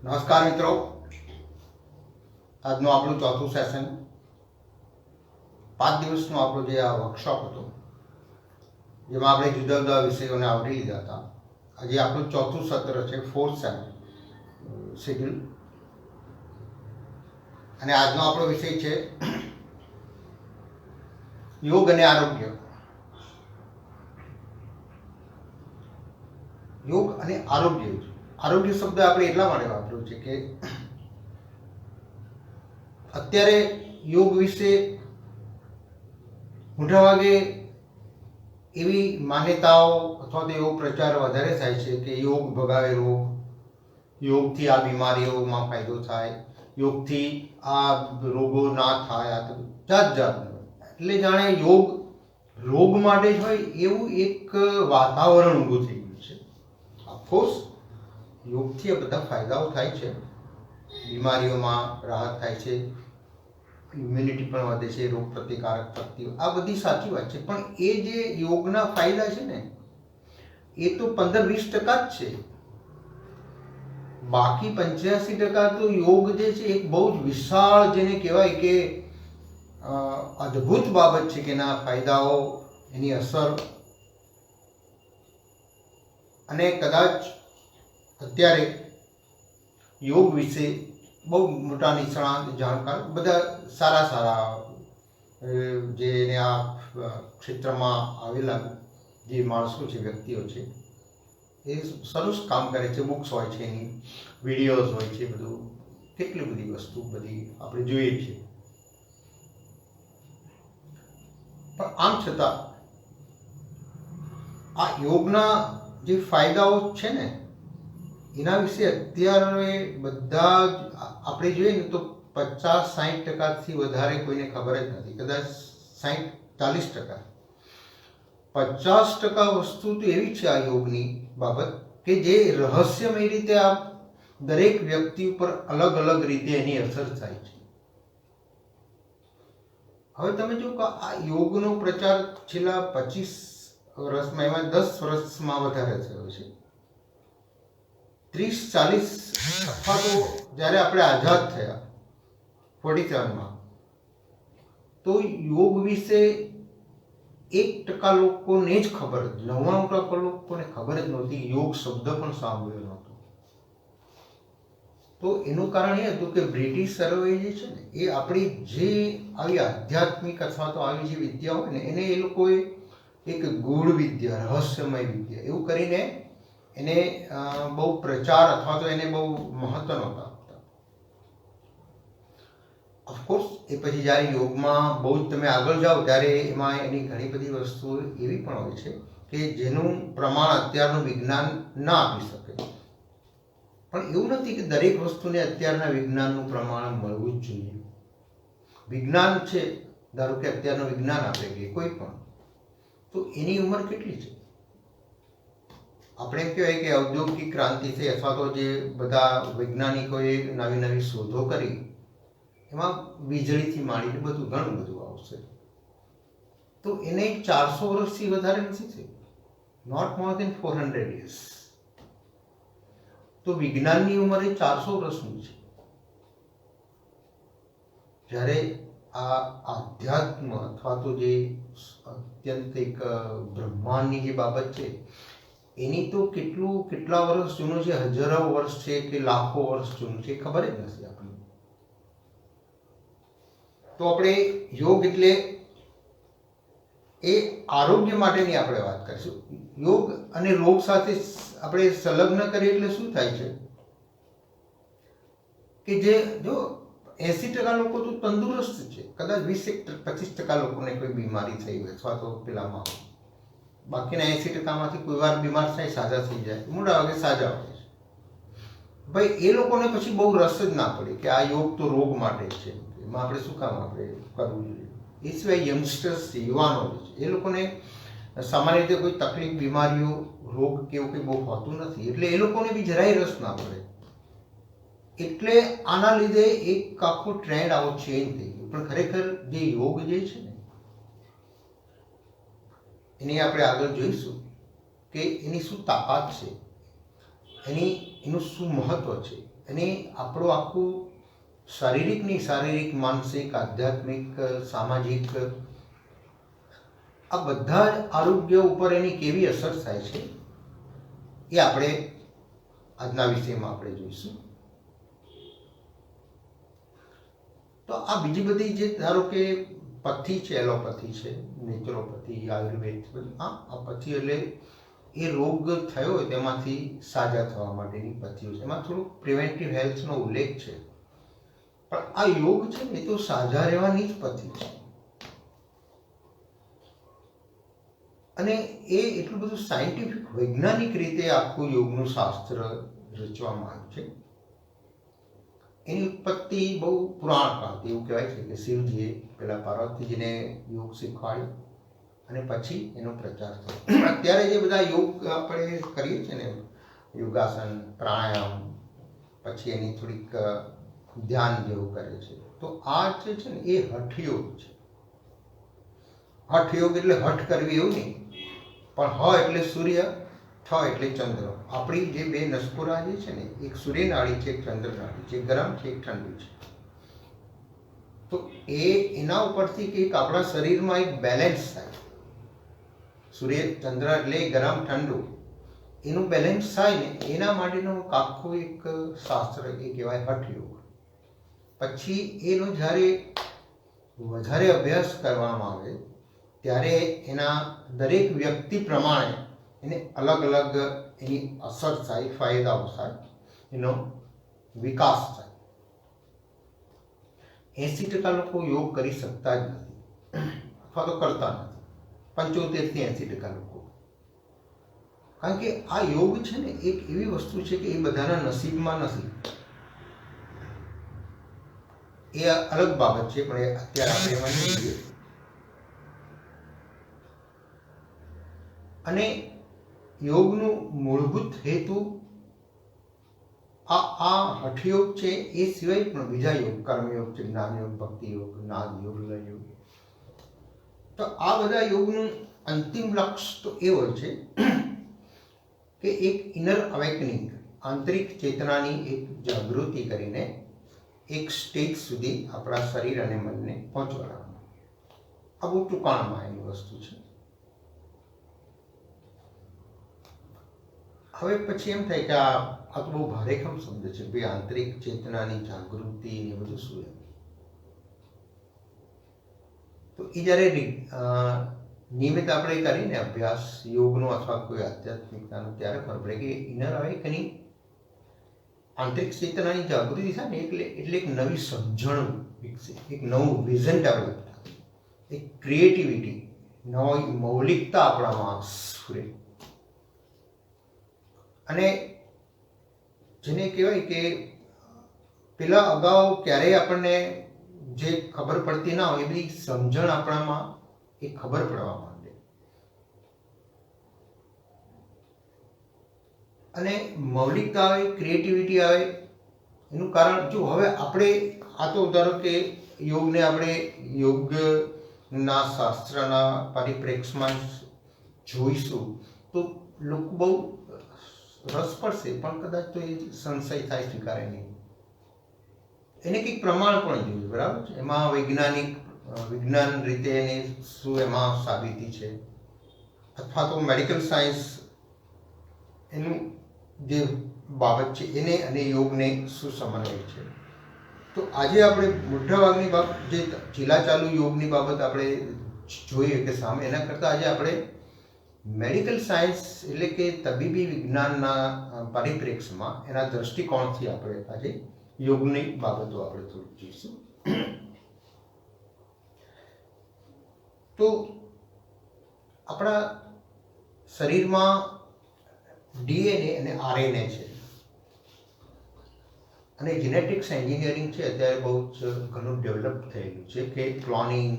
નમસ્કાર મિત્રો, આજનું આપણું ચોથું સેશન 5 દિવસનું આપણું જે આ વર્કશોપ હતો જેમાં આપણે જુદા જુદા વિષયોને આવરી લીધા હતા. આજે આપણું ચોથું સત્ર છે, 4th શેડ્યુલ, અને આજનો આપણો વિષય છે યોગ અને આરોગ્ય. યોગ અને આરોગ્ય આરોગ્ય શબ્દ આપણે એટલા માટે વાપર્યો છે કે અત્યારે યોગ વિશે મોટાભાગે એવી માન્યતાઓ અથવા તો એવો પ્રચાર વધારે થાય છે કે યોગ ભગાવે રોગ, યોગથી આ બીમારીઓમાં ફાયદો થાય, યોગથી આ રોગો ના થાય, આ જાત જાતનું. એટલે જાણે યોગ રોગ માટે જ હોય એવું એક વાતાવરણ ઊભું થઈ ગયું છે. ઓફકોર્સ યોગથી આ બધા ફાયદાઓ થાય છે, બીમારીઓમાં રાહત થાય છે, ઇમ્યુનિટી પણ વધે છે, રોગ પ્રતિકારક શક્તિ, આ બધી સાચી વાત છે. પણ એ જે યોગના ફાયદા છે ને એ તો 15-20% જ છે. બાકી 85% તો યોગ જે છે એક બહુ જ વિશાળ, જેને કહેવાય કે અદ્ભુત બાબત છે કે એના ફાયદાઓ, એની અસર. અને કદાચ અત્યારે યોગ વિશે બહુ મોટા નિષ્ણાત, જાણકાર, બધા સારા જે આ ક્ષેત્રમાં આવેલા જે માણસો છે, વ્યક્તિઓ છે, એ સરસ કામ કરે છે. બુક્સ હોય છે, એની વિડીયોઝ હોય છે, બધું કેટલી બધી વસ્તુ બધી આપણે જોઈએ છીએ. પણ આમ છતાં આ યોગના જે ફાયદાઓ છે ને એના વિશે અત્યારે બધા આપણે જોઈએ ને તો 50-60% વધારે કોઈને ખબર જ નથી. કદાચ 60-40%. 50% વસ્તુ તો એવી છે આ યોગની બાબત કે જે રહસ્યમય રીતે આ દરેક વ્યક્તિ ઉપર અલગ અલગ રીતે એની અસર થાય છે. હવે તમે જો કે આ યોગનો પ્રચાર છેલ્લા 25 વર્ષમાં, એમાં 10 વર્ષમાં વધારે થયો છે. 30-40 અથવા તો જ્યારે આપણે આઝાદ થયા 47માં, તો યોગ વિશે 1% લોકોને જ ખબર, 99% લોકોને ખબર જ નહોતી. યોગ શબ્દ પણ સાંભળ્યો નહોતો. તો એનું કારણ એ હતું કે બ્રિટિશરોએ જે છે ને એ આપણી જે આવી આધ્યાત્મિક અથવા તો આવી જે વિદ્યા હોય ને એને એ લોકોએ એક ગૂઢ વિદ્યા, રહસ્યમય વિદ્યા એવું કરીને એને બહુ પ્રચાર અથવા તો એને બહુ મહત્વ નહોતા આપતા. ઓફકોર્સ એ પછી જ્યારે યોગમાં બહુ જ તમે આગળ જાઓ ત્યારે એમાં એની ઘણી બધી વસ્તુઓ એવી પણ હોય છે કે જેનું પ્રમાણ અત્યારનું વિજ્ઞાન ના આપી શકે. પણ એવું નથી કે દરેક વસ્તુને અત્યારના વિજ્ઞાનનું પ્રમાણ મળવું જ જોઈએ. વિજ્ઞાન છે, ધારો કે અત્યારનું વિજ્ઞાન આપે કે કોઈ પણ, તો એની ઉંમર કેટલી છે? આપણે એમ કહેવાય કે ઔદ્યોગિક ક્રાંતિ થઈ અથવા તો જે બધા વૈજ્ઞાનિકોએ નવી નવી શોધો કરી, એમાં વીજળીથી માંડીને બધું ઘણું બધું આવશે. તો એને 400 વર્ષથી વધારે નથી થયું, નોટ મોર દેન 400 years. તો વિજ્ઞાનની ઉંમર એ 400 વર્ષની છે. જ્યારે આ આધ્યાત્મ અથવા તો જે અત્યંત એક બ્રહ્માંડની જે બાબત છે એની તો કેટલા વર્ષ જૂનું છે, હજારો વર્ષ છે કે લાખો વર્ષ જૂનું છે, ખબર જ નથી આપણને. તો આપણે યોગ એટલે એ આરોગ્ય માટેની આપણે વાત કરીશું. યોગ અને રોગ સાથે આપણે સંલગ્ન કરીએ એટલે શું થાય છે કે જે જો 80% લોકો તો તંદુરસ્ત છે, કદાચ 20-25% લોકોને કોઈ બીમારી થઈ હોય અથવા તો પેલામાં, બાકીના 80%માંથી કોઈ વાર બીમાર થાય, સાજા થઈ જાય, મોટા ભાગે સાજા હોય છે. ભાઈ એ લોકોને પછી બહુ રસ જ ના પડે કે આ યોગ તો રોગ માટે છે, એમાં આપણે શું કામ આપણે કરવું જોઈએ. એ સિવાય યંગસ્ટર્સ છે, યુવાનો છે, એ લોકોને સામાન્ય રીતે કોઈ તકલીફ, બીમારીઓ, રોગ કે એવું કંઈ બહુ હોતું નથી, એટલે એ લોકોને બી જરાય રસ ના પડે. એટલે આના લીધે એક આખો ટ્રેન્ડ આવો ચેન્જ થઈ ગયો. પણ ખરેખર જે યોગ જે છે ને એની આપણે આગળ જોઈશું કે એની શું તાકાત છે, એનું શું મહત્વ છે. એની આપણું આખું શારીરિક, માનસિક, આધ્યાત્મિક, સામાજિક આ બધા જ આરોગ્ય ઉપર એની કેવી અસર થાય છે એ આપણે આજના વિષયમાં આપણે જોઈશું. તો આ બીજી બધી જે ધારો કે પથ્થી છે, એલોપેથી છે, નેચરોપેથી, આયુર્વેદ, આ પથ્થી એટલે એ રોગ થયો હોય તેમાંથી સાજા થવા માટેની પથ્થીઓ છે. એમાં થોડુંક પ્રિવેન્ટિવ હેલ્થનો ઉલ્લેખ છે, પણ આ યોગ છે ને એ તો સાજા રહેવાની જ પથ્થી છે. અને એ એટલું બધું સાયન્ટિફિક, વૈજ્ઞાનિક રીતે આખું યોગનું શાસ્ત્ર રચવામાં આવ્યું છે. એની ઉત્પત્તિ બહુ પુરાણ કાળથી, એવું કહેવાય છે કે શિવજીએ પેલા પાર્વતીજીને યોગ શીખવાડ્યો અને પછી એનો પ્રચાર થયો. અત્યારે જે બધા યોગ આપણે કરીએ છીએ ને, યોગાસન, પ્રાણાયામ, પછી એની થોડીક ધ્યાન જેવું કરે છે, તો આ જે છે ને એ હઠયોગ છે. હઠયોગ એટલે હઠ કરવી એવું નહીં, પણ હ એટલે સૂર્ય, ઠ એટલે ચંદ્ર. આપણી જે બે નસકોરા જે છે ને, એક સૂર્ય નાડી છે, એક ચંદ્ર નાડી છે, એક ગરમ છે, એક ઠંડુ છે. તો એના ઉપરથી એક આપણા શરીરમાં એક બેલેન્સ થાય. સૂર્ય ચંદ્ર એટલે ગરમ ઠંડુ, એનું બેલેન્સ થાય ને એના માટેનો આખું એક શાસ્ત્ર એ કહેવાય હઠયોગ. પછી એનો જ્યારે વધારે અભ્યાસ કરવામાં આવે ત્યારે એના દરેક વ્યક્તિ પ્રમાણે એને અલગ અલગ એની અસર થાય, ફાયદાઓ થાય, એનો વિકાસ થાય. 80% લોકો યોગ કરી શકતા જ નથી અથવા તો કરતા નથી. 75 થી 80% લોકો. કારણ કે આ યોગ છે ને એક એવી વસ્તુ છે કે એ બધાના નસીબમાં નથી. એ અલગ બાબત છે, પણ અત્યારે આપણે એમાં નહીં જોઈએ. અને યોગનું મૂળભૂત હેતુ આ હઠયોગ છે. એ સિવાય પણ બીજા યોગ, કર્મયોગ છે, જ્ઞાન યોગ, ભક્તિ યોગ, નાદ યોગ, લય યોગ. તો આ બધા યોગનું અંતિમ લક્ષ્ય તો એ હોય છે કે એક ઇનર અવેકનિંગ, આંતરિક ચેતનાની એક જાગૃતિ કરીને એક સ્ટેજ સુધી આપણા શરીર અને મનને પહોંચવાડવાનું. આ બહુ ટૂંકાણમાં એની વસ્તુ છે. હવે પછી એમ થાય કે આ તો બહુ ભારેખમ શબ્દ છે ભાઈ, આંતરિક ચેતનાની જાગૃતિ ને બધું શું એમ. તો એ જ્યારે નિયમિત આપણે કરીને અભ્યાસ યોગનો અથવા કોઈ આધ્યાત્મિકતાનો, ત્યારે ખબર પડે કે ઇનર અવેકનિંગ, આંતરિક ચેતનાની જાગૃતિ થાય ને એટલે એક નવી સમજણ વિકસે, એક નવું વિઝન ડેવલપ થાય, એક ક્રિએટિવિટી, નવી મૌલિકતા આપણામાં સ્ફુરે. અને જેને કહેવાય કે પેલા અગાઉ ક્યારેય આપણને જે ખબર પડતી ના હોય એ બધી સમજણ આપણામાં એ ખબર પડવા માંડે. અને મૌલિકતા આવે, ક્રિએટિવિટી આવે. એનું કારણ જો હવે આપણે આ તો ધારો કે યોગને આપણે યોગના શાસ્ત્રના પરિપ્રેક્ષમાં જોઈશું તો લોકો બહુ રસ પડશે, પણ કદાચ તો એ સંશય થાય, સ્વીકારે નહીં. એને કંઈક પ્રમાણ પણ જોઈએ, બરાબર છે. એમાં વિજ્ઞાન રીતે એની શું એમાં સાબિતી છે, અથવા તો મેડિકલ સાયન્સ એનું જે બાબત છે એને અને યોગને શું સમન્વય છે. તો આજે આપણે મોટાભાગની બાબત જે ચીલાચાલુ યોગની બાબત આપણે જોઈએ કે સામે, એના કરતાં આજે આપણે મેડિકલ સાયન્સ એટલે કે તબીબી વિજ્ઞાનના પરિપ્રેક્ષમાં એના દ્રષ્ટિકોણથી આપણે આજે યોગની બાબતો આપણે થોડી જોઈશું. તો આપણા શરીરમાં ડીએનએ અને આરએનએ છે, અને જેનેટિક્સ એન્જિનિયરિંગ છે અત્યારે બહુ જ ઘણું ડેવલપ થયેલું છે કે ક્લોનિંગ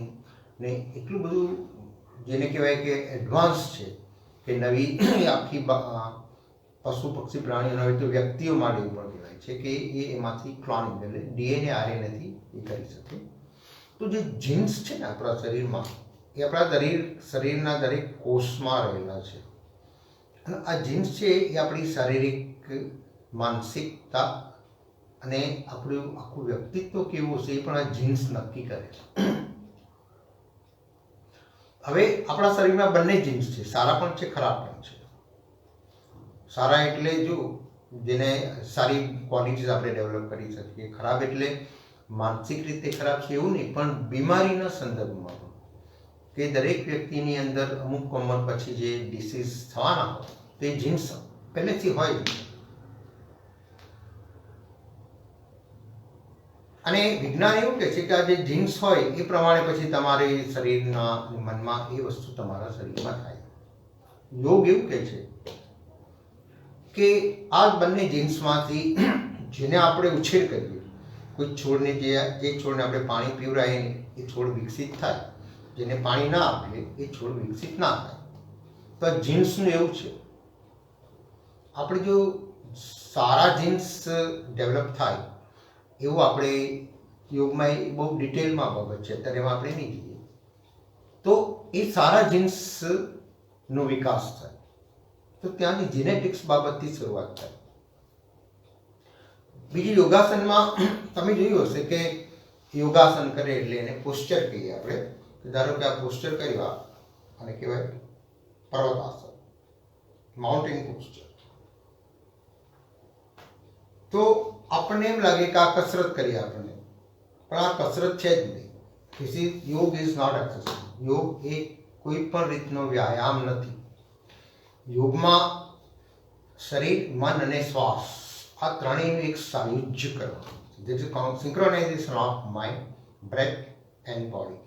ને એટલું બધું જેને કહેવાય કે એડવાન્સ છે કે નવી આખી પશુ પક્ષી પ્રાણીઓ હોય તો વ્યક્તિઓ માટે પણ કહેવાય છે કે એ એમાંથી ક્લોનિંગ એટલે ડીએનએ આરએનએથી એ કરી શકે. તો જે જીન્સ છે ને આપણા શરીરમાં, એ આપણા શરીરના દરેક કોષમાં રહેલા છે. અને આ જીન્સ છે એ આપણી શારીરિક, માનસિકતા અને આપણું આખું વ્યક્તિત્વ કેવું હશે એ પણ આ જીન્સ નક્કી કરે છે. હવે આપણા શરીરમાં બંને જીન્સ છે, સારા પણ છે, ખરાબ પણ છે. સારા એટલે જો જેને સારી ક્વોલિટીઝ આપણે ડેવલપ કરી શકીએ, ખરાબ એટલે માનસિક રીતે ખરાબ છે એવું નહીં, પણ બીમારીના સંદર્ભમાં કે દરેક વ્યક્તિની અંદર અમુક ઉંમર પછી જે ડિસીઝ થવાના હોય તે જીન્સ પહેલેથી હોય જ. અને વિજ્ઞાન એવું કહે છે કે આ જે જીન્સ હોય એ પ્રમાણે પછી તમારે શરીરના મનમાં એ વસ્તુ તમારા શરીરમાં થાય. યોગ એવું કહે છે કે આ બંને જીન્સમાંથી જેને આપણે ઉછેર કરીએ, કોઈ છોડને જે છોડને આપણે પાણી પીવડાવીએ એ છોડ વિકસિત થાય, જેને પાણી ના આપીએ એ છોડ વિકસિત ના થાય. તો આ જીન્સનું એવું છે. આપણે જો સારા જીન્સ ડેવલપ થાય એવું આપણે યોગમાં એ બહુ ડિટેલમાં બાબત છે, અત્યારે એમાં આપણે નહીં જઈએ. તો એ સારા જીન્સનો વિકાસ થાય તો ત્યાંની જીનેટિક્સ બાબતથી શરૂઆત થાય. બીજી યોગાસનમાં તમે જોયું હશે કે યોગાસન કરે એટલે એને પોસ્ચર કહીએ આપણે. ધારો કે આ પોસ્ચર કર્યા અને કહેવાય પર્વતાસન, માઉન્ટેન પોસ્ચર. તો આપણને એમ લાગે કે આ કસરત કરી આપણને, પણ આ કસરત છે જ નહીં. યોગ ઇઝ નોટ એક્સરસાઇઝ. યોગ એ કોઈ પણ રીતનો વ્યાયામ નથી. યોગમાં શરીર, મન અને શ્વાસ આ ત્રણેયનું એક સાયુજ્ય કરવાનું. There is synchronisation of mind, breath and body.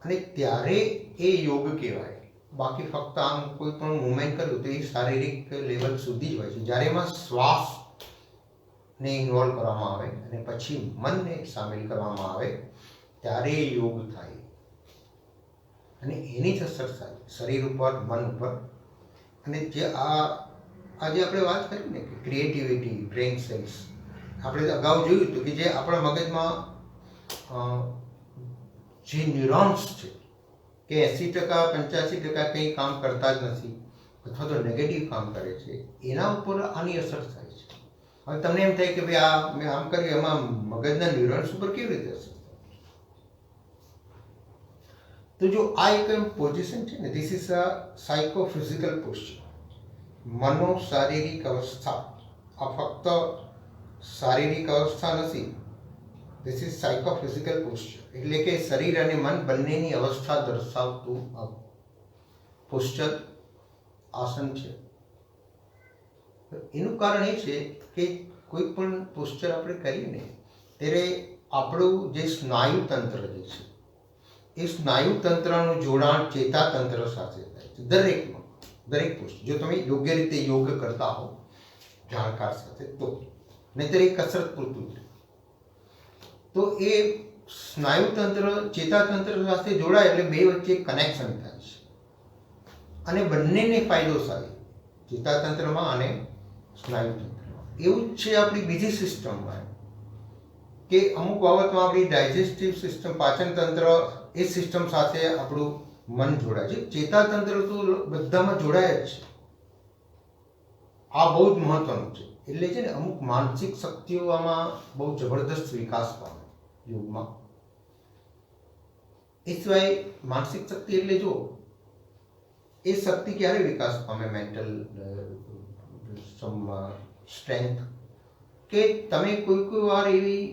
અને ત્યારે એ યોગ કહેવાય. બાકી ફક્ત આમ કોઈ પણ મુવમેન્ટ કર્યું તો એ શારીરિક લેવલ સુધી જ હોય છે. જ્યારે એમાં શ્વાસને ઇન્વોલ્વ કરવામાં આવે અને પછી મનને સામેલ કરવામાં આવે ત્યારે યોગ થાય. અને એની જ અસર થાય શરીર ઉપર, મન ઉપર. અને જે આજે આપણે વાત કરી ને કે ક્રિએટિવિટી, બ્રેઇન સેલ્સ, આપણે અગાઉ જોયું હતું કે જે આપણા મગજમાં જે ન્યુરોન્સ છે કે 80%, 85% કંઈ કામ કરતા જ નથી અથવા તો નેગેટિવ કામ કરે છે, એના ઉપર આની અસર થાય છે. હવે તમને એમ થાય કે ભાઈ આ મેં આમ કર્યું એમાં મગજના ન્યુરોન્સ ઉપર કેવી રીતે અસર થાય? તો જો આ એક પોઝિશન છે ને, ધીસ ઇઝ અ સાયકોફિઝિકલ પોસ્ચર. મનોશારીરિક અવસ્થા. આ ફક્ત શારીરિક અવસ્થા નથી. ધીસ ઇઝ સાયકોફિઝિકલ પોસ્ચર, એટલે કે શરીર અને મન બંનેની અવસ્થા દર્શાવતું પોસ્ચર, આસન છે. એનું કારણ એ છે કે કોઈ પણ પોસ્ચર આપણે કરીએ ત્યારે આપણું જે સ્નાયુ તંત્ર જે છે એ સ્નાયુ તંત્રનું જોડાણ ચેતાતંત્ર સાથે થાય છે દરેકમાં, દરેક પોસ્ચર. જો તમે યોગ્ય રીતે યોગ કરતા હો જાણકાર સાથે તો, નહીંતર એ કસરત પૂરતું છે. તો એ સ્નાયુતંત્ર ચેતાતંત્ર સાથે જોડાય એટલે બે વચ્ચે કનેક્શન થાય છે અને બંનેને ફાયદો થાય, ચેતાતંત્રમાં અને સ્નાયુતંત્રમાં. એવું જ છે આપણી બીજી સિસ્ટમમાં કે અમુક બાબતમાં આપણી ડાયજેસ્ટિવ સિસ્ટમ, પાચન તંત્ર, એ સિસ્ટમ સાથે આપણું મન જોડાય છે. ચેતાતંત્ર તો બધામાં જોડાય જ છે. આ બહુ જ મહત્વનું છે. એટલે છે ને અમુક માનસિક શક્તિઓ આમાં બહુ જબરદસ્ત વિકાસ પામે યોગમાં. એ સિવાય માનસિક શક્તિ એટલે જો એ શક્તિ ક્યારે વિકાસ પામે, મેન્ટલ સ્ટ્રેન્થ, કે તમે કોઈ વાર એવી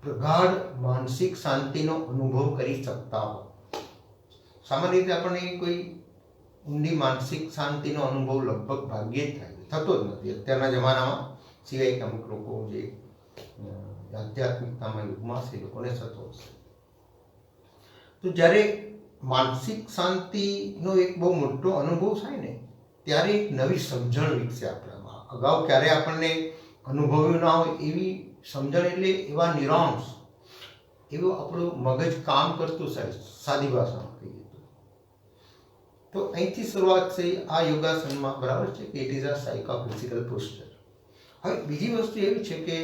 પ્રગાઢ માનસિક શાંતિનો અનુભવ કરી શકતા હો. સામાન્ય રીતે આપણને કોઈ ઊંડી માનસિક શાંતિનો અનુભવ લગભગ ભાગ્યે જ થાય, થતો જ નથી અત્યારના જમાનામાં, સિવાય કે અમુક લોકો જે આધ્યાત્મિકતામાં યુગમાં છે એ લોકોને થતો હશે. તો જ્યારે માનસિક શાંતિનો એક બહુ મોટો અનુભવ થાય ને ત્યારે એક નવી સમજણ વિકસે આપણામાં. અગાઉ ક્યારે આપણને અનુભવ્યું ના હોય એવી સમજણ, એટલે એવા ન્યુરોન્સ, એવું આપણું મગજ કામ કરતું સાદી ભાષામાં કહીએ તો અહીંથી શરૂઆત છે આ યોગાસનમાં. બરાબર છે કે ઇટ ઇઝ અ સાયકોફિઝિકલ પોસ્ચર. હવે બીજી વસ્તુ એવી છે કે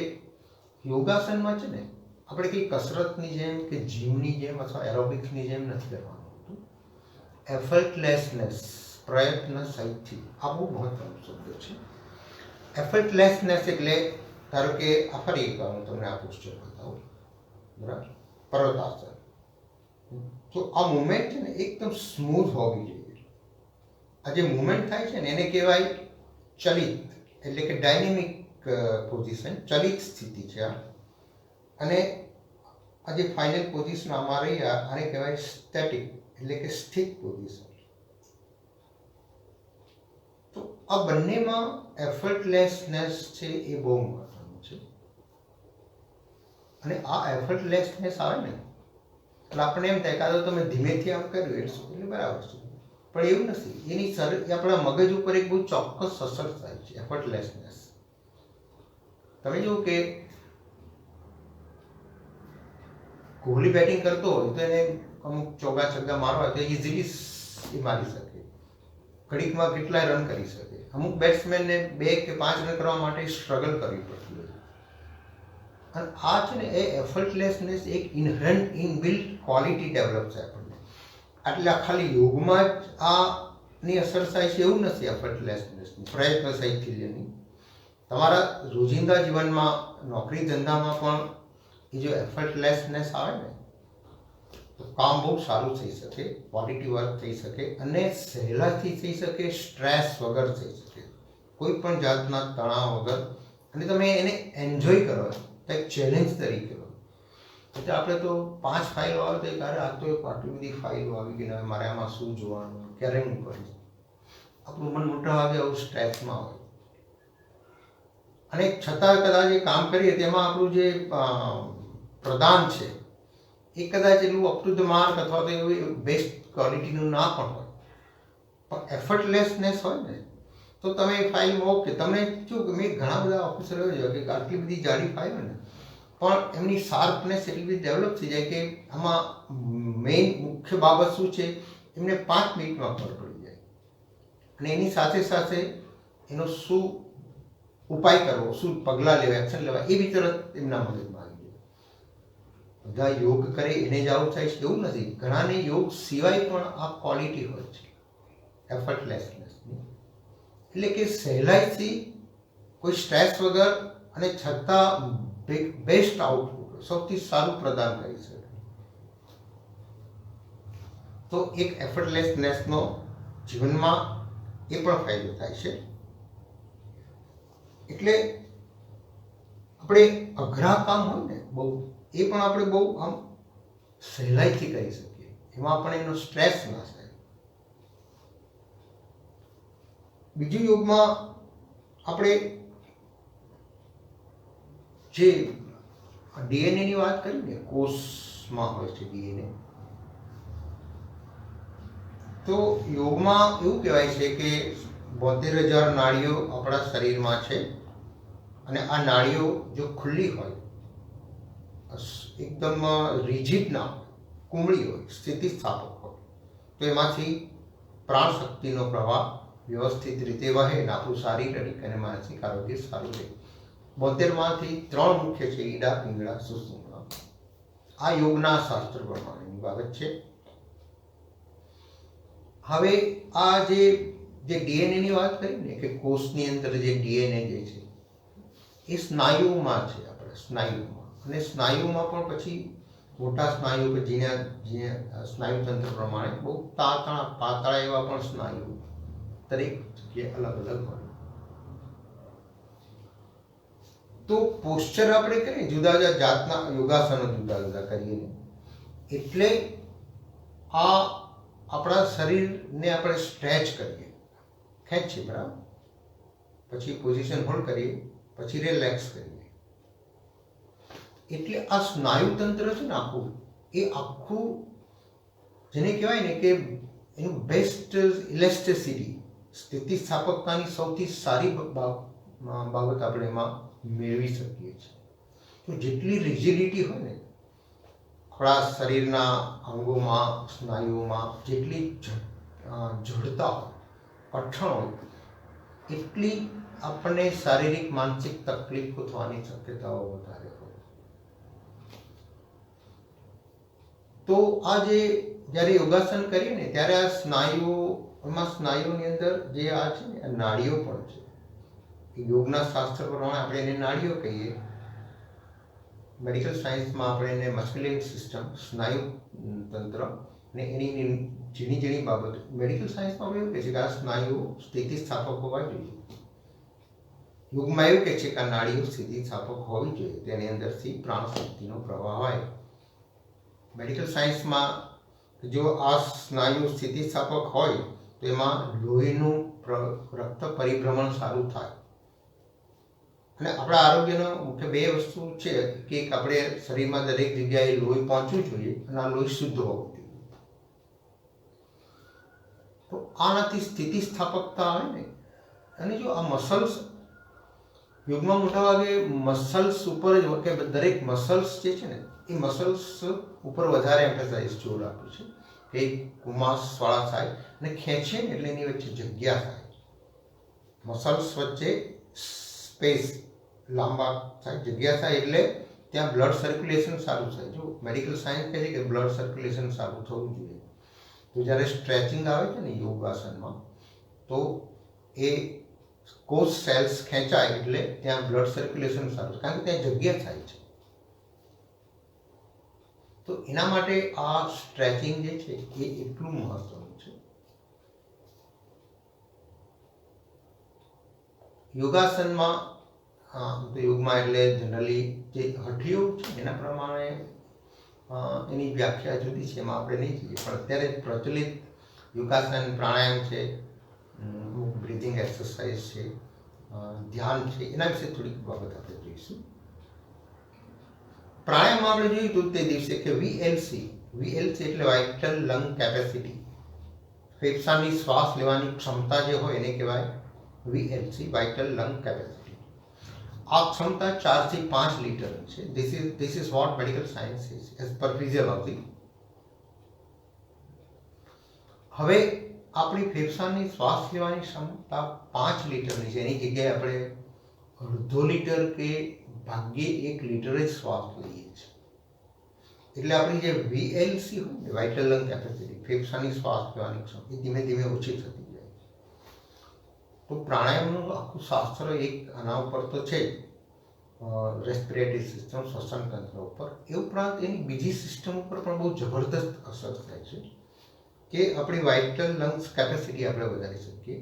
યોગાસનમાં છે ને આપણે કંઈ કસરતની જેમ કે જીમની જેમ અથવા એરોબિક્સની જેમ નથી કરવાનું. એફર્ટલેસનેસ, પ્રયત્ન સહિતથી, આ બહુ મહત્વનો શબ્દ છે. એફર્ટલેસનેસ એટલે ધારો કે આ ફરી એકવાર હું તમને આ પોસ્ચર બતાવું, બરાબર, પર્વતાસન. તો આ મુવમેન્ટ છે ને એકદમ સ્મૂથ હોવી જોઈએ. આ જે મુવમેન્ટ થાય છે ને એને કહેવાય ચલિત, એટલે કે ડાયનેમિક પોઝિશન, ચલિત સ્થિતિ છે આ. અને આ જે ફાઇનલ પોઝિશન આમાં રહી આને કહેવાય સ્ટેટિક, એટલે કે સ્થિત પોઝિશન. તો આ બંનેમાં એફર્ટલેસનેસ છે એ બહુ મહત્વનું છે. અને આ એફર્ટલેસનેસ આવે ને એટલે આપણે એમ થાય કાં તો તમે ધીમેથી આમ કર્યું એટલે બરાબર છે, પણ એવું નથી. એની આપણા મગજ ઉપર એક બહુ ચોક્કસ અસર થાય છે એફર્ટલેસનેસ. તમે જુઓ કે કોહલી બેટિંગ કરતો હોય તો એને અમુક ચોગ્ગા છગ્ગા મારવા હોય તો ઇઝીલી એ મારી શકે, ઘડીકમાં કેટલાય રન કરી શકે. અમુક બેટ્સમેનને 2 કે 5 રન કરવા માટે સ્ટ્રગલ કરવી પડતી હોય. અને આ છે ને એ એફર્ટલેસનેસ એક ઇનહેરન્ટ ઇનબિલ્ટ ક્વોલિટી ડેવલપ છે આપણને. એટલે ખાલી યોગમાં જ આની અસર થાય છે એવું નથી. એફર્ટલેસનેસની પ્રયત્ન સહિતની તમારા રોજિંદા જીવનમાં, નોકરી ધંધામાં પણ એ જો એફર્ટલેસનેસ આવે ને તો કામ બહુ સારું થઈ શકે, ક્વોલિટી વર્ક થઈ શકે અને સહેલાઈથી થઈ શકે, સ્ટ્રેસ વગર થઈ શકે, કોઈ પણ જાતના તણાવ વગર. અને તમે એને એન્જોય કરો તો એક ચેલેન્જ તરીકે લો. એટલે આપણે તો 5 ફાઇલો આવે તો ક્યારે આ તો આટલી બધી ફાઇલો આવી ગઈ, હવે મારે આમાં શું જોવાનું, ક્યારે નહીં પડે. આપણું મન મોટા ભાગે આવું સ્ટ્રેસમાં હોય. અને છતાં કદાચ એ કામ કરીએ તેમાં આપણું જે પ્રદાન છે એ કદાચ એટલું અપ ટુ ધ માર્ક અથવા તો એવું બેસ્ટ ક્વોલિટીનું ના પણ હોય, પણ એફર્ટલેસનેસ હોય ને તો તમે એ ફાઇલમાં ઓકે. તમને શું કે મેં ઘણા બધા ઓફિસરો જોયા કે આટલી બધી જાડી ફાઇલ હોય ને પણ એમની શાર્પનેસ એટલી બધી ડેવલપ થઈ જાય કે આમાં મેઇન મુખ્ય બાબત શું છે એમને 5 મિનિટમાં ખબર પડી જાય. અને એની સાથે સાથે એનો શું ઉપાય કરવો, શું પગલાં લેવા, એક્શન લેવા, એ બી તરત એમના મગજમાં આવી જાય. બધા યોગ કરે એને જ આવું થાય છે એવું નથી. ઘણાને યોગ સિવાય પણ આ ક્વોલિટી હોય છે એફર્ટલેસનેસની. એટલે કે સહેલાઈથી, કોઈ સ્ટ્રેસ વગર અને છતાં બેસ્ટ આઉટપુટ, સૌથી સારું પ્રદાન કરી શકે. તો એક એફર્ટલેસનેસનો જીવનમાં એ પણ ફાયદો થાય છે. એટલે આપણે અઘરા કામ હોય ને બહુ, એ પણ આપણે બહુ આમ સહેલાઈથી કરી શકીએ. એમાં પણ એનો સ્ટ્રેસ ના થાય. બીજું યોગમાં આપણે જે ડીએનએની વાત કરી ને, કોષમાં હોય છે ડીએનએ. તો યોગમાં એવું કહેવાય છે કે 72,000 નાડીઓ આપણા શરીરમાં છે. અને આ નાડીઓ જો ખુલ્લી હોય, એકદમ રિજિડ ના હોય, કુમળી હોય, સ્થિતિસ્થાપક હોય, તો એમાંથી પ્રાણ શક્તિનો પ્રવાહ વ્યવસ્થિત રીતે વહે અને આપણું શારીરિક અને માનસિક આરોગ્ય સારું રહે. 72માંથી 3 મુખ્ય છે, ઈડા, પિંગળા, સુષુમ્ના. આ યોગના શાસ્ત્ર પ્રમાણેની બાબત છે. હવે આ જે ડીએનએની વાત કરી ને કે કોષની અંદર જે ડીએનએ જે છે એ સ્નાયુમાં છે, આપણે સ્નાયુમાં. અને સ્નાયુમાં પણ પછી મોટા સ્નાયુ કે ઝીણા સ્નાયુતંત્ર પ્રમાણે બહુ પાતળા એવા પણ સ્નાયુ દરેક જગ્યાએ અલગ અલગ હોય. તો પોસ્ચર આપણે કરીએ જુદા જુદા જાતના યોગાસનો જુદા જુદા કરીએ એટલે આ આપણા શરીરને આપણે સ્ટ્રેચ કરીએ, ખેંચીએ, બરાબર. પછી પોઝિશન હોલ્ડ કરીએ, પછી રિલેક્સ કરીએ. એટલે આ સ્નાયુતંત્ર છે ને આખું જેને કહેવાય ને કે એનું બેસ્ટ ઇલેસ્ટિસિટી, સ્થિતિસ્થાપકતાની સૌથી સારી બાબત આપણે એમાં મેળવી શકીએ છીએ. તો જેટલી રિજિડિટી હોય ને આપણા શરીરના અંગોમાં, સ્નાયુઓમાં, જેટલી જડતા હોય, કઠણ હોય, એટલી આપણને શારીરિક માનસિક તકલીફો થવાની શક્યતાઓ વધારે હોય. તો આ જ્યારે યોગાસન કરીએ ને ત્યારે આ સ્નાયુઓની અંદર જે આ છે ને નાડીઓ પણ છે, યોગના શાસ્ત્ર પ્રમાણે આપણે એને નાડીઓ કહીએ, મેડિકલ સાયન્સમાં આપણે એને મસ્ક્યુલર સિસ્ટમ, સ્નાયુ તંત્ર અને એની ઝીણી ઝીણી બાબતો. મેડિકલ સાયન્સમાં આપણે એવું કહે છે કે આ સ્નાયુઓ સ્થિતિસ્થાપક હોવા જોઈએ. યોગમાં એવું કહે છે કે આ નાડીઓ સ્થિતિસ્થાપક હોવી જોઈએ, તેની અંદરથી પ્રાણશક્તિનો પ્રવાહ હોય. મેડિકલ સાયન્સમાં જો આ સ્નાયુ સ્થિતિસ્થાપક હોય તો એમાં લોહીનું રક્ત પરિભ્રમણ સારું થાય. અને આપણા આરોગ્યનો મુખ્ય બે વસ્તુ છે કે એક આપણે શરીરમાં દરેક જગ્યાએ લોહી પહોંચવું જોઈએ અને આ લોહી શુદ્ધ હોવું જોઈએ. તો આનાથી સ્થિતિસ્થાપકતા આવે ને. અને જો આ મસલ્સ યોગમાં મોટાભાગે મસલ્સ ઉપર જ કે દરેક મસલ્સ જે છે ને એ મસલ્સ ઉપર વધારે એમ્ફેસાઇઝ જોર આપ્યું છે કે કુમાસવાળા થાય અને ખેંચે ને એટલે એની વચ્ચે જગ્યા થાય, મસલ્સ વચ્ચે સ્પેસ લાંબા થાય, જગ્યા થાય એટલે ત્યાં બ્લડ સર્ક્યુલેશન સારું થાય. જો મેડિકલ સાયન્સ કહે છે કે બ્લડ સર્ક્યુલેશન સારું થવું જોઈએ. તો જ્યારે સ્ટ્રેચિંગ આવે છે ને યોગાસનમાં તો એ કોષ સેલ્સ ખેંચાય એટલે ત્યાં બ્લડ સર્ક્યુલેશન સારું, કારણ કે ત્યાં જગ્યા થાય છે. તો એના માટે આ સ્ટ્રેચિંગ જે છે એ એટલું મહત્વનું છે. યોગાસનમાં તો યોગમાં એટલે જનરલી જે હઠયોગ છે એના પ્રમાણે એની વ્યાખ્યા જુદી છે, એમાં આપણે નહીં જઈએ. પણ અત્યારે પ્રચલિત યોગાસન, પ્રાણાયામ છે, બ્રીથિંગ એક્સરસાઇઝ છે, ધ્યાન છે, એના વિશે થોડીક બાબત આપણે જોઈશું. પ્રાણાયામમાં આપણે જોયું હતું તે દિવસે કે વીએલસી એટલે વાઇટલ લંગ કેપેસિટી, ફેફસાની શ્વાસ લેવાની ક્ષમતા જે હોય એને કહેવાય વીએલસી, વાઇટલ લંગ કેપેસિટી. આ ક્ષમતા 4 થી 5 લીટર છે. This is what medical science is as per physiology. હવે આપણી ફેફસાની શ્વાસ લેવાની ક્ષમતા 5 લીટરની છે, એની જગ્યાએ આપણે અડધો લીટર કે ભાગ્યે 1 લીટર જ શ્વાસ લઈએ છીએ. એટલે આપણી જે વીએલસી હોય ને, વાઇટલ લંગ કેપેસિટી, ફેફસાની શ્વાસ લેવાની ક્ષમતા, એ ધીમે ધીમે ઓછી થતી જાય. તો પ્રાણાયામનું આખું શાસ્ત્ર એક આના ઉપર તો છે જ, રેસ્પિરેટરી સિસ્ટમ, શ્વસન તંત્ર ઉપર. એ ઉપરાંત એની બીજી સિસ્ટમ ઉપર પણ બહુ જબરદસ્ત અસર થાય છે કે આપણી વાઇટલ લંગ્સ કેપેસિટી આપણે વધારી શકીએ.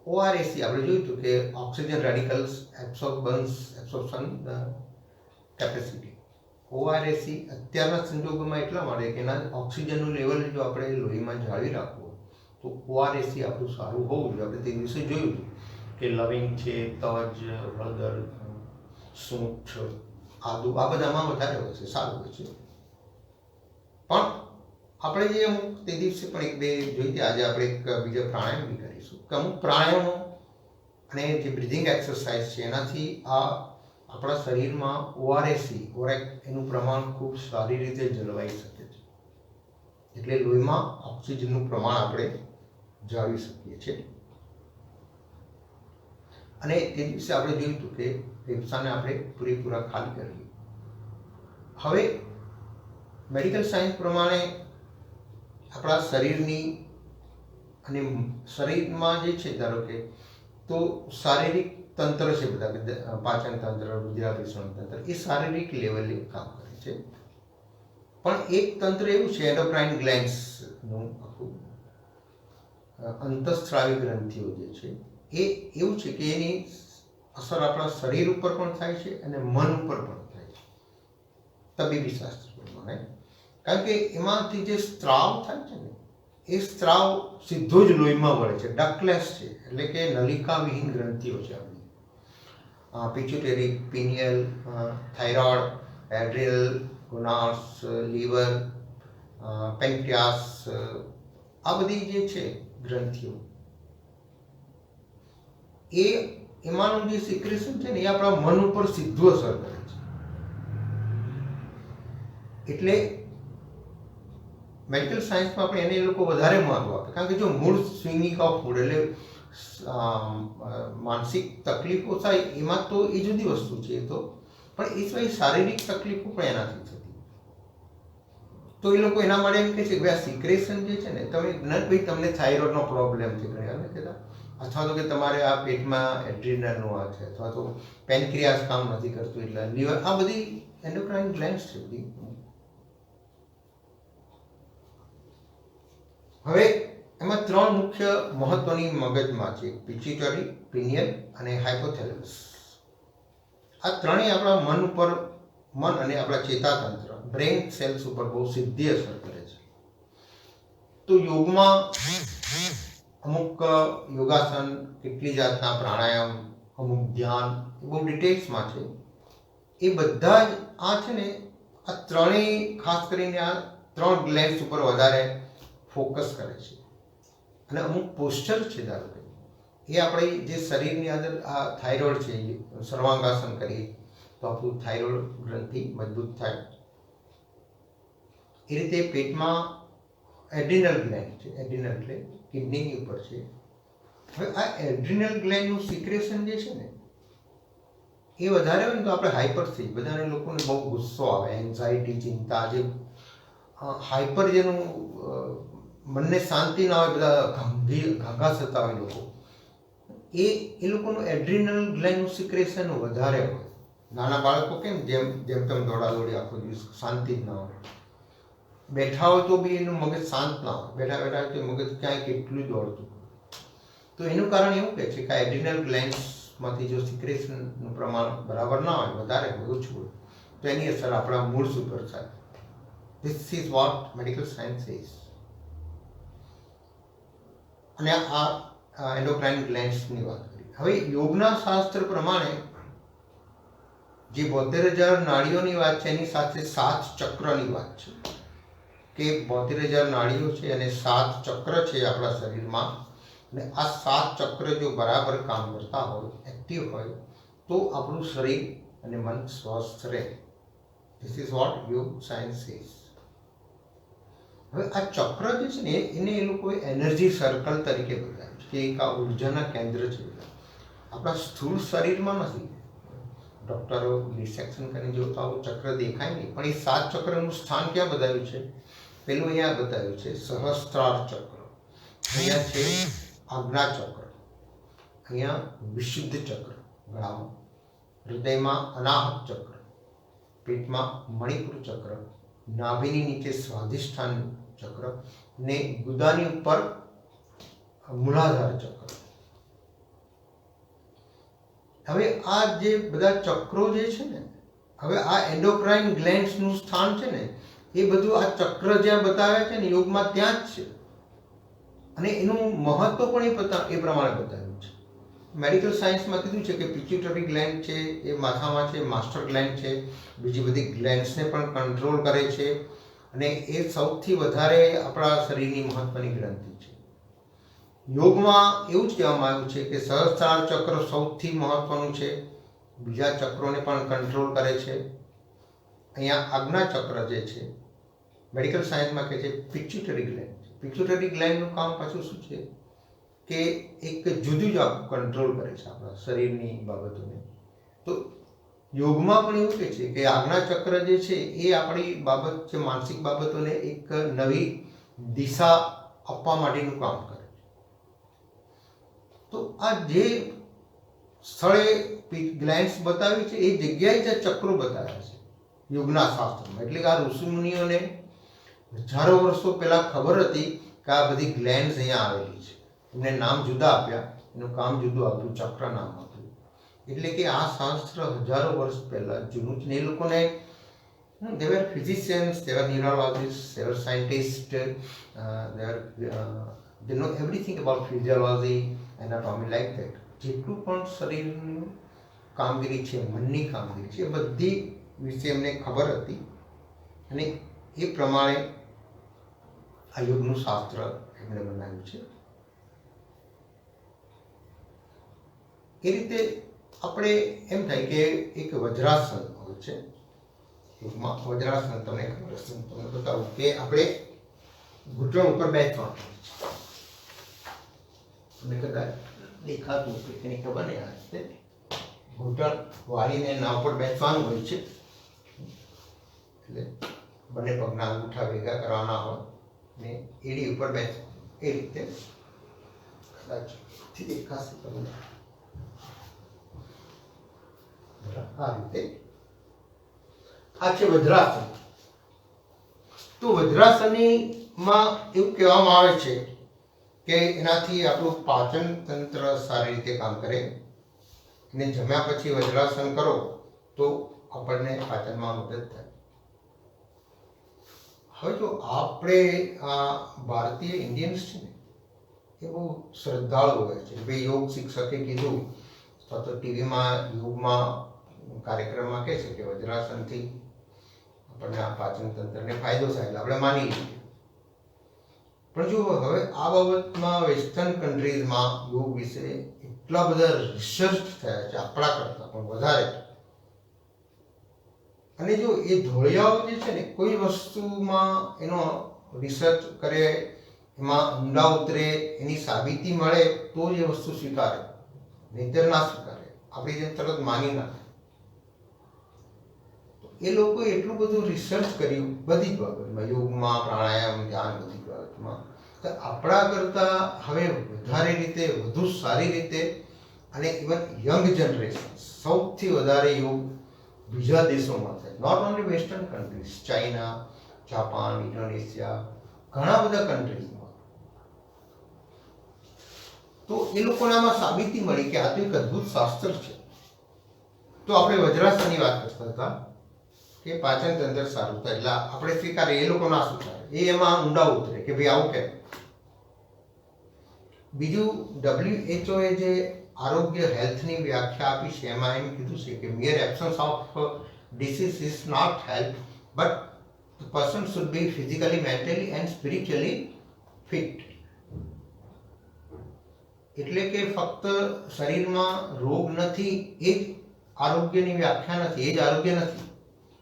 ઓઆરએસી આપણે જોયું હતું કે ઓક્સિજન રેડિકલ્સ એબ્સોર્પ્શન કેપેસિટી. ઓઆરએસી અત્યારના સંજોગોમાં એટલા માટે કે એના ઓક્સિજનનું લેવલ જો આપણે લોહીમાં જાળવી રાખવું તો ઓઆરએસી આપણું સારું હોવું જોઈએ. આપણે તે દિવસે જોયું હતું કે લવિંગ છે, તજ, હળદર, સૂંઠ, આદુ, આ બધામાં વધારે હોય છે, સારું હોય છે. પણ આપણે જે અમુક તે દિવસે પણ એક બે જોઈ હતી, આજે આપણે એક બીજા પ્રાણાયામ બી કરીશું કે અમુક પ્રાણાયામો અને જે બ્રીથિંગ એક્સરસાઇઝ છે એનાથી આ આપણા શરીરમાં ઓઆરએસી એનું પ્રમાણ ખૂબ સારી રીતે જળવાઈ શકે છે. એટલે લોહીમાં ઓક્સિજનનું પ્રમાણ આપણે જાળવી શકીએ છીએ. અને તે દિવસે આપણે જોયું હતું કે ફેફસાને આપણે પૂરેપૂરા ખાલી કરીએ. હવે મેડિકલ સાયન્સ પ્રમાણે આપણા શરીરની અને શરીરમાં જે છે, ધારો કે તો શારીરિક તંત્ર છે બધા, પાચન તંત્ર, રુધિરાભિસરણ તંત્ર, એ શારીરિક લેવલે કામ કરે છે. પણ એક તંત્ર એવું છે, એન્ડોક્રાઇન ગ્લેન્ડ્સનું આખું અંતઃસ્ત્રાવી ગ્રંથિઓ જે છે એ એવું છે કે એની અસર આપણા શરીર ઉપર પણ થાય છે અને મન ઉપર પણ થાય છે, તબીબી શાસ્ત્ર પ્રમાણે. કારણ કે એમાંથી જે સ્ત્રાવ થાય છે ને એ સ્ત્રાવ સીધો જ લોહીમાં વળે છે, ડકલેસ છે, એટલે કે નલિકાવિહીન ગ્રંથિઓ છે આપણી. Pituitary, pineal, thyroid, adrenal, ગોનાડ્સ, liver, પેન્ક્રિયાસ, આ બધી જે છે ગ્રંથિઓ, એમાંનું જે સિક્રેશન છે ને એ આપણા મન ઉપર સીધું અસર કરે છે. એટલે મેડિકલ સાયન્સમાં આપણે એને લોકો વધારે મહત્વ આપે. કારણ કે જો મૂડ સ્વિંગિંગ ઓફ મૂડ એટલે માનસિક તકલીફો થાય એમાં તો એ જુદી વસ્તુ છે, એ તો પણ એ સિવાય શારીરિક તકલીફો પણ એનાથી થતી. તો એ લોકો એના માટે એમ કહે છે કે ભાઈ આ સિક્રેશન જે છે ને તમે ભાઈ તમને થાઇરોઇડનો પ્રોબ્લેમ છે ઘણી વાર કહેતા, અથવા તો કે તમારે આ પેટમાં એડ્રિનલનું આ છે, અથવા તો પેનક્રિયાસ કામ નથી કરતું એટલે લીવર, આ બધી એન્ડોક્રાઇન ગ્લેન્ડ્સ છે બધી. હવે એમાં ત્રણ મુખ્ય મહત્વની મગજમાં છે, પિટ્યુટરી, પિનિયલ અને હાઇપોથેલેમસ. આ ત્રણેય આપણા મન અને આપણા ચેતાતંત્ર, બ્રેઇન સેલ્સ ઉપર બહુ સીધી અસર કરે છે. તો યોગમાં અમુક યોગાસન, કેટલી જાતના પ્રાણાયામ, અમુક ધ્યાન, બહુ ડિટેલ્સમાં છે. એ બધા જ આ છે ને આ ત્રણેય, ખાસ કરીને આ ત્રણ ગ્લેન્ડ્સ ઉપર વધારે ફોકસ કરે છે. અને અમુક પોસ્ચર છે, ધારો કે એ આપણી જે શરીરની અંદર આ થાઇરોઇડ છે, સર્વાંગાસન કરીએ તો આપણું થાઇરોઇડ ગ્રંથિ મજબૂત થાય. એ રીતે પેટમાં એડ્રિનલ ગ્લેન્ડ છે, એડ્રિનલ એટલે કિડનીની ઉપર છે. હવે આ એડ્રિનલ ગ્લેન્ડનું સિક્રેશન જે છે ને એ વધારે હોય ને તો આપણે હાઈપર થઈ, બધાને લોકોને બહુ ગુસ્સો આવે, એન્ઝાયટી, ચિંતા, જે હાઈપર જેનું મનને શાંતિ ના હોય, બધા ઘાઘા થતા હોય લોકો, એ લોકોનું એડ્રિનલ ગ્લેન્ડનું સિક્રેશન વધારે હોય. નાના બાળકો કેમ જેમ તેમ દોડાદોડી આખો દિવસ, શાંતિ જ ના હોય. બેઠા હોય તો બી એનું મગજ શાંત ના હોય, બેઠા બેઠા તો મગજ ક્યાંય કેટલું દોડતું. તો એનું કારણ એવું કહે છે કે આ એડ્રિનલ ગ્લેન્ડ્સમાંથી જો સિક્રેશનનું પ્રમાણ બરાબર ના હોય, વધારે હોય, ઓછું હોય, તો એની અસર આપણા મૂડ્સ ઉપર થાય. This is what medical science is. અને આ એન્ડોક્રાઇન ગ્લેન્ડ્સની વાત કરી. હવે યોગના શાસ્ત્ર પ્રમાણે જે 72,000 નાડીઓની વાત છે એની સાથે 7 ચક્રની વાત છે, કે 72,000 નાડીઓ છે અને 7 ચક્ર છે આપણા શરીરમાં. અને આ 7 ચક્ર જો બરાબર કામ કરતા હોય, એક્ટિવ હોય, તો આપણું શરીર અને મન સ્વસ્થ રહે. ધીસ ઇઝ વોટ યોગ સાયન્સ ઇઝ. હવે આ ચક્ર જે છે ને એને એ લોકોએ એનર્જી સર્કલ તરીકે બતાવ્યું છે, કે એક આ ઉર્જાના કેન્દ્ર છે. આપણા સ્થૂળ શરીરમાં નથી. ડૉક્ટરો ડિસેક્શન કરીને જોતા હોય ચક્ર દેખાય નહીં, પણ એ 7 ચક્રનું સ્થાન ક્યાં બતાવ્યું છે? પેલું અહીંયા બતાવ્યું છે સહસ્ત્રાર ચક્ર, અહીંયા છે આજ્ઞા ચક્ર, અહીંયા વિશુદ્ધ ચક્ર ગળામાં, હૃદયમાં અનાહત ચક્ર, પેટમાં મણિપુર ચક્ર, નાભીની નીચે સ્વાધિષ્ઠાન ચક્ર, ને ગુદાની ઉપર મૂલાધાર ચક્ર. હવે આ જે બધા ચક્રો જે છે ને, હવે આ એન્ડોક્રાઇન ગ્લેન્ડ્સનું સ્થાન છે ને, એ બધું આ ચક્ર જ્યાં બતાવ્યા છે ને યોગમાં ત્યાં જ છે. અને એનું મહત્વ પણ એ પ્રમાણે બતાવ્યું છે. મેડિકલ સાયન્સમાં કીધું છે કે પિટ્યુટરી ગ્લેન્ડ છે એ માથામાં છે, માસ્ટર ગ્લેન્ડ છે, બીજી બધી ગ્લેન્ડ્સને પણ કંટ્રોલ કરે છે, અને એ સૌથી વધારે આપણા શરીરની મહત્વની ગ્રંથિ છે. યોગમાં એવું જ કહેવામાં આવ્યું છે કે સહસ્ત્રાર ચક્ર સૌથી મહત્વનું છે, બીજા ચક્રોને પણ કંટ્રોલ કરે છે. અહીંયા આજ્ઞા ચક્ર જે છે મેડિકલ સાયન્સમાં કહે છે પિટ્યુટરી ગ્લેન્ડ. પિટ્યુટરી ગ્લેન્ડનું કામ પાછું શું છે કે એક જુદું જ આખું કંટ્રોલ કરે છે આપણા શરીરની બાબતોને. તો યોગમાં પણ એવું કહે છે કે આજ્ઞા ચક્ર જે છે એ આપણી બાબત છે, માનસિક બાબતોને એક નવી દિશા આપવા માટેનું કામ કરે છે. તો આ જે સ્થળે ગ્લેન્ડ્સ બતાવી છે એ જગ્યાએ જે ચક્રો બતાવ્યા છે યોગના શાસ્ત્રમાં, એટલે કે આ ઋષિમુનિઓને હજારો વર્ષો પહેલા ખબર હતી કે આ બધી ગ્લેન્ડ્સ અહીંયા આવેલી છે. એમને નામ જુદા આપ્યા, એનું કામ જુદું આપ્યું, ચક્ર નામ આપ્યું. એટલે કે આ શાસ્ત્ર હજારો વર્ષ પહેલા જૂનું છે. એ લોકોને they were physicians, they were neurologists, they were scientists, they know everything about physiology, anatomy, like that. જેટલું પણ શરીરની કામગીરી છે, મનની કામગીરી છે, એ બધી વિશે એમને ખબર હતી, અને એ પ્રમાણે આ યોગનું શાસ્ત્ર એમણે બનાવ્યું છે. એ રીતે આપણે એમ થાય કે એક વજ્રાસન હોય છે યોગમાં. વજ્રાસન તમને ખબર હશે, તમને બતાવું કે આપણે ઘૂંટણ ઉપર બેસવાનું હોય છે. તમને કદાચ દેખાતું કે કંઈ ખબર નહીં, આ રીતે ઘૂંટણ વાળીને એના ઉપર બેસવાનું હોય છે. એટલે બંને પગના અંગૂઠા ભેગા કરવાના હોય ને એડી ઉપર બેસ એ રીતે કદાચ દેખાશે તમને આ રીતે. આ છે વજ્રાસન. તો વજ્રાસનીમાં એવું કહેવામાં આવે છે કે એનાથી આપણું પાચન તંત્ર સારી રીતે કામ કરે ને જમ્યા પછી વજ્રાસન કરો તો આપણને પાચનમાં મદદ થાય. હવે જો આપણે ભારતીય ઇન્ડિયન્સ છે ને એ બહુ શ્રદ્ધાળુ હોય છે. ભાઈ યોગ શિક્ષકે કીધું અથવા તો ટીવીમાં યોગમાં કાર્યક્રમમાં કહે છે કે વજ્રાસનથી આપણને આ પાચન તંત્રને ફાયદો થાય એટલે આપણે માની લઈએ. પણ જો હવે આ બાબતમાં વેસ્ટર્ન કન્ટ્રીઝમાં યોગ વિશે એટલા બધા રિસર્ચ થયા છે આપણા કરતાં પણ વધારે. અને જો એ ધોળિયાઓ જે છે ને કોઈ વસ્તુમાં એનો રિસર્ચ કરે એમાં ઊંડા ઉતરે એની સાબિતી મળે તો જ એ વસ્તુ સ્વીકારે, નહીંતર ના સ્વીકારે. આપણી જેમ તરત માની નાખે. એ લોકોએ એટલું બધું રિસર્ચ કર્યું બધી જ બાબતમાં, યોગમાં, પ્રાણાયામ, ધ્યાન, બધી બાબતમાં. તો આપણા કરતાં હવે વધારે રીતે, વધુ સારી રીતે અને ઇવન યંગ જનરેશન સૌથી વધારે યોગ બીજા દેશોમાં થાય. Not only western countries, China, Japan, Indonesia, ઘણા બધા કન્ટ્રીઝમાં. તો એ લોકોને આમાં સાબિતી મળી કે આ તો એક અદ્ભુત શાસ્ત્ર છે. તો આપણે વજ્રાસનની વાત કરતા હતા કે પાચન તંત્ર સારું થાય એટલે આપણે સ્વીકારીએ, એ લોકો ના સ્વીકારે, એ એમાં ઊંડા ઉતરે કે ભાઈ આવું કેમ. બીજું WHO એ જે આરોગ્ય હેલ્થની વ્યાખ્યા આપી છે એમાં એમ કીધું છે કે mere absence of disease is not health, but the person should be physically, mentally and spiritually fit. એટલે કે ફક્ત શરીરમાં રોગ નથી એ જ આરોગ્યની વ્યાખ્યા નથી, એ જ આરોગ્ય નથી.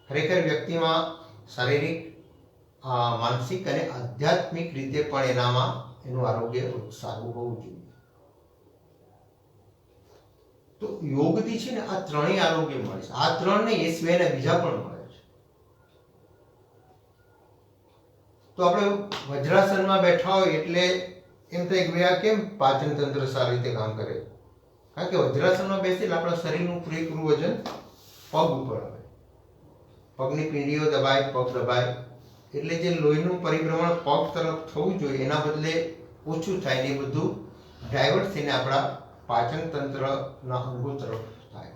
ખરેખર વ્યક્તિમાં શારીરિક, માનસિક અને આધ્યાત્મિક રીતે પણ એનામાં એનું આરોગ્ય સારું હોવું જોઈએ. તો યોગથી છે ને આ ત્રણેય આરોગ્ય મળે છે. આ ત્રણ નહીં, એ સિવાયના બીજા પણ મળે છે. તો આપણે વજ્રાસનમાં બેઠા હોય એટલે એમ થાય કે ભાઈ આ કેમ પાચન તંત્ર સારી રીતે કામ કરે. કારણ કે વજ્રાસનમાં બેસીને આપણા શરીરનું પૂરેપૂરું વજન પગ ઉપર આવે, પગની પીંડીઓ દબાય, પગ દબાય, એટલે જે લોહીનું પરિભ્રમણ પગ તરફ થવું જોઈએ એના બદલે ઓછું થાય ને એ બધું ડાયવર્ટ થઈને આપણા પાચન તંત્રના અંગો તરફ થાય.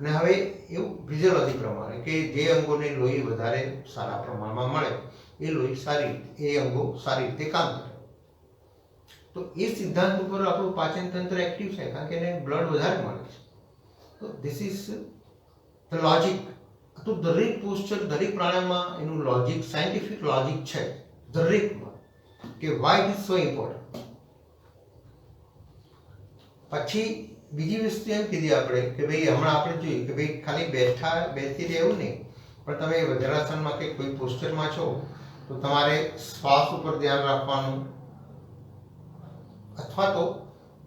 અને હવે એવું ફિઝિયોલોજી પ્રમાણે કે જે અંગોને લોહી વધારે સારા પ્રમાણમાં મળે એ લોહી એ અંગો સારી રીતે કામ કરે. તો એ સિદ્ધાંત ઉપર આપણું પાચન તંત્ર એક્ટિવ થાય કારણ કે એને બ્લડ વધારે મળે છે. તો ધીસ ઇઝ ધ લોજિક. તો દરેક પોસ્ચર, દરેક પ્રાણાયામમાં એનું લોજિક, સાયન્ટિફિક લોજિક છે દરેકમાં કે Y it is so important. પછી બીજી વસ્તુ એમ કીધી આપણે કે ભાઈ હમણાં આપણે જોઈએ કે ભાઈ ખાલી બેસી રહેવું નહીં, પણ તમે વજ્રાસનમાં કે કોઈ પોસ્ચરમાં છો તો તમારે શ્વાસ ઉપર ધ્યાન રાખવાનું, અથવા તો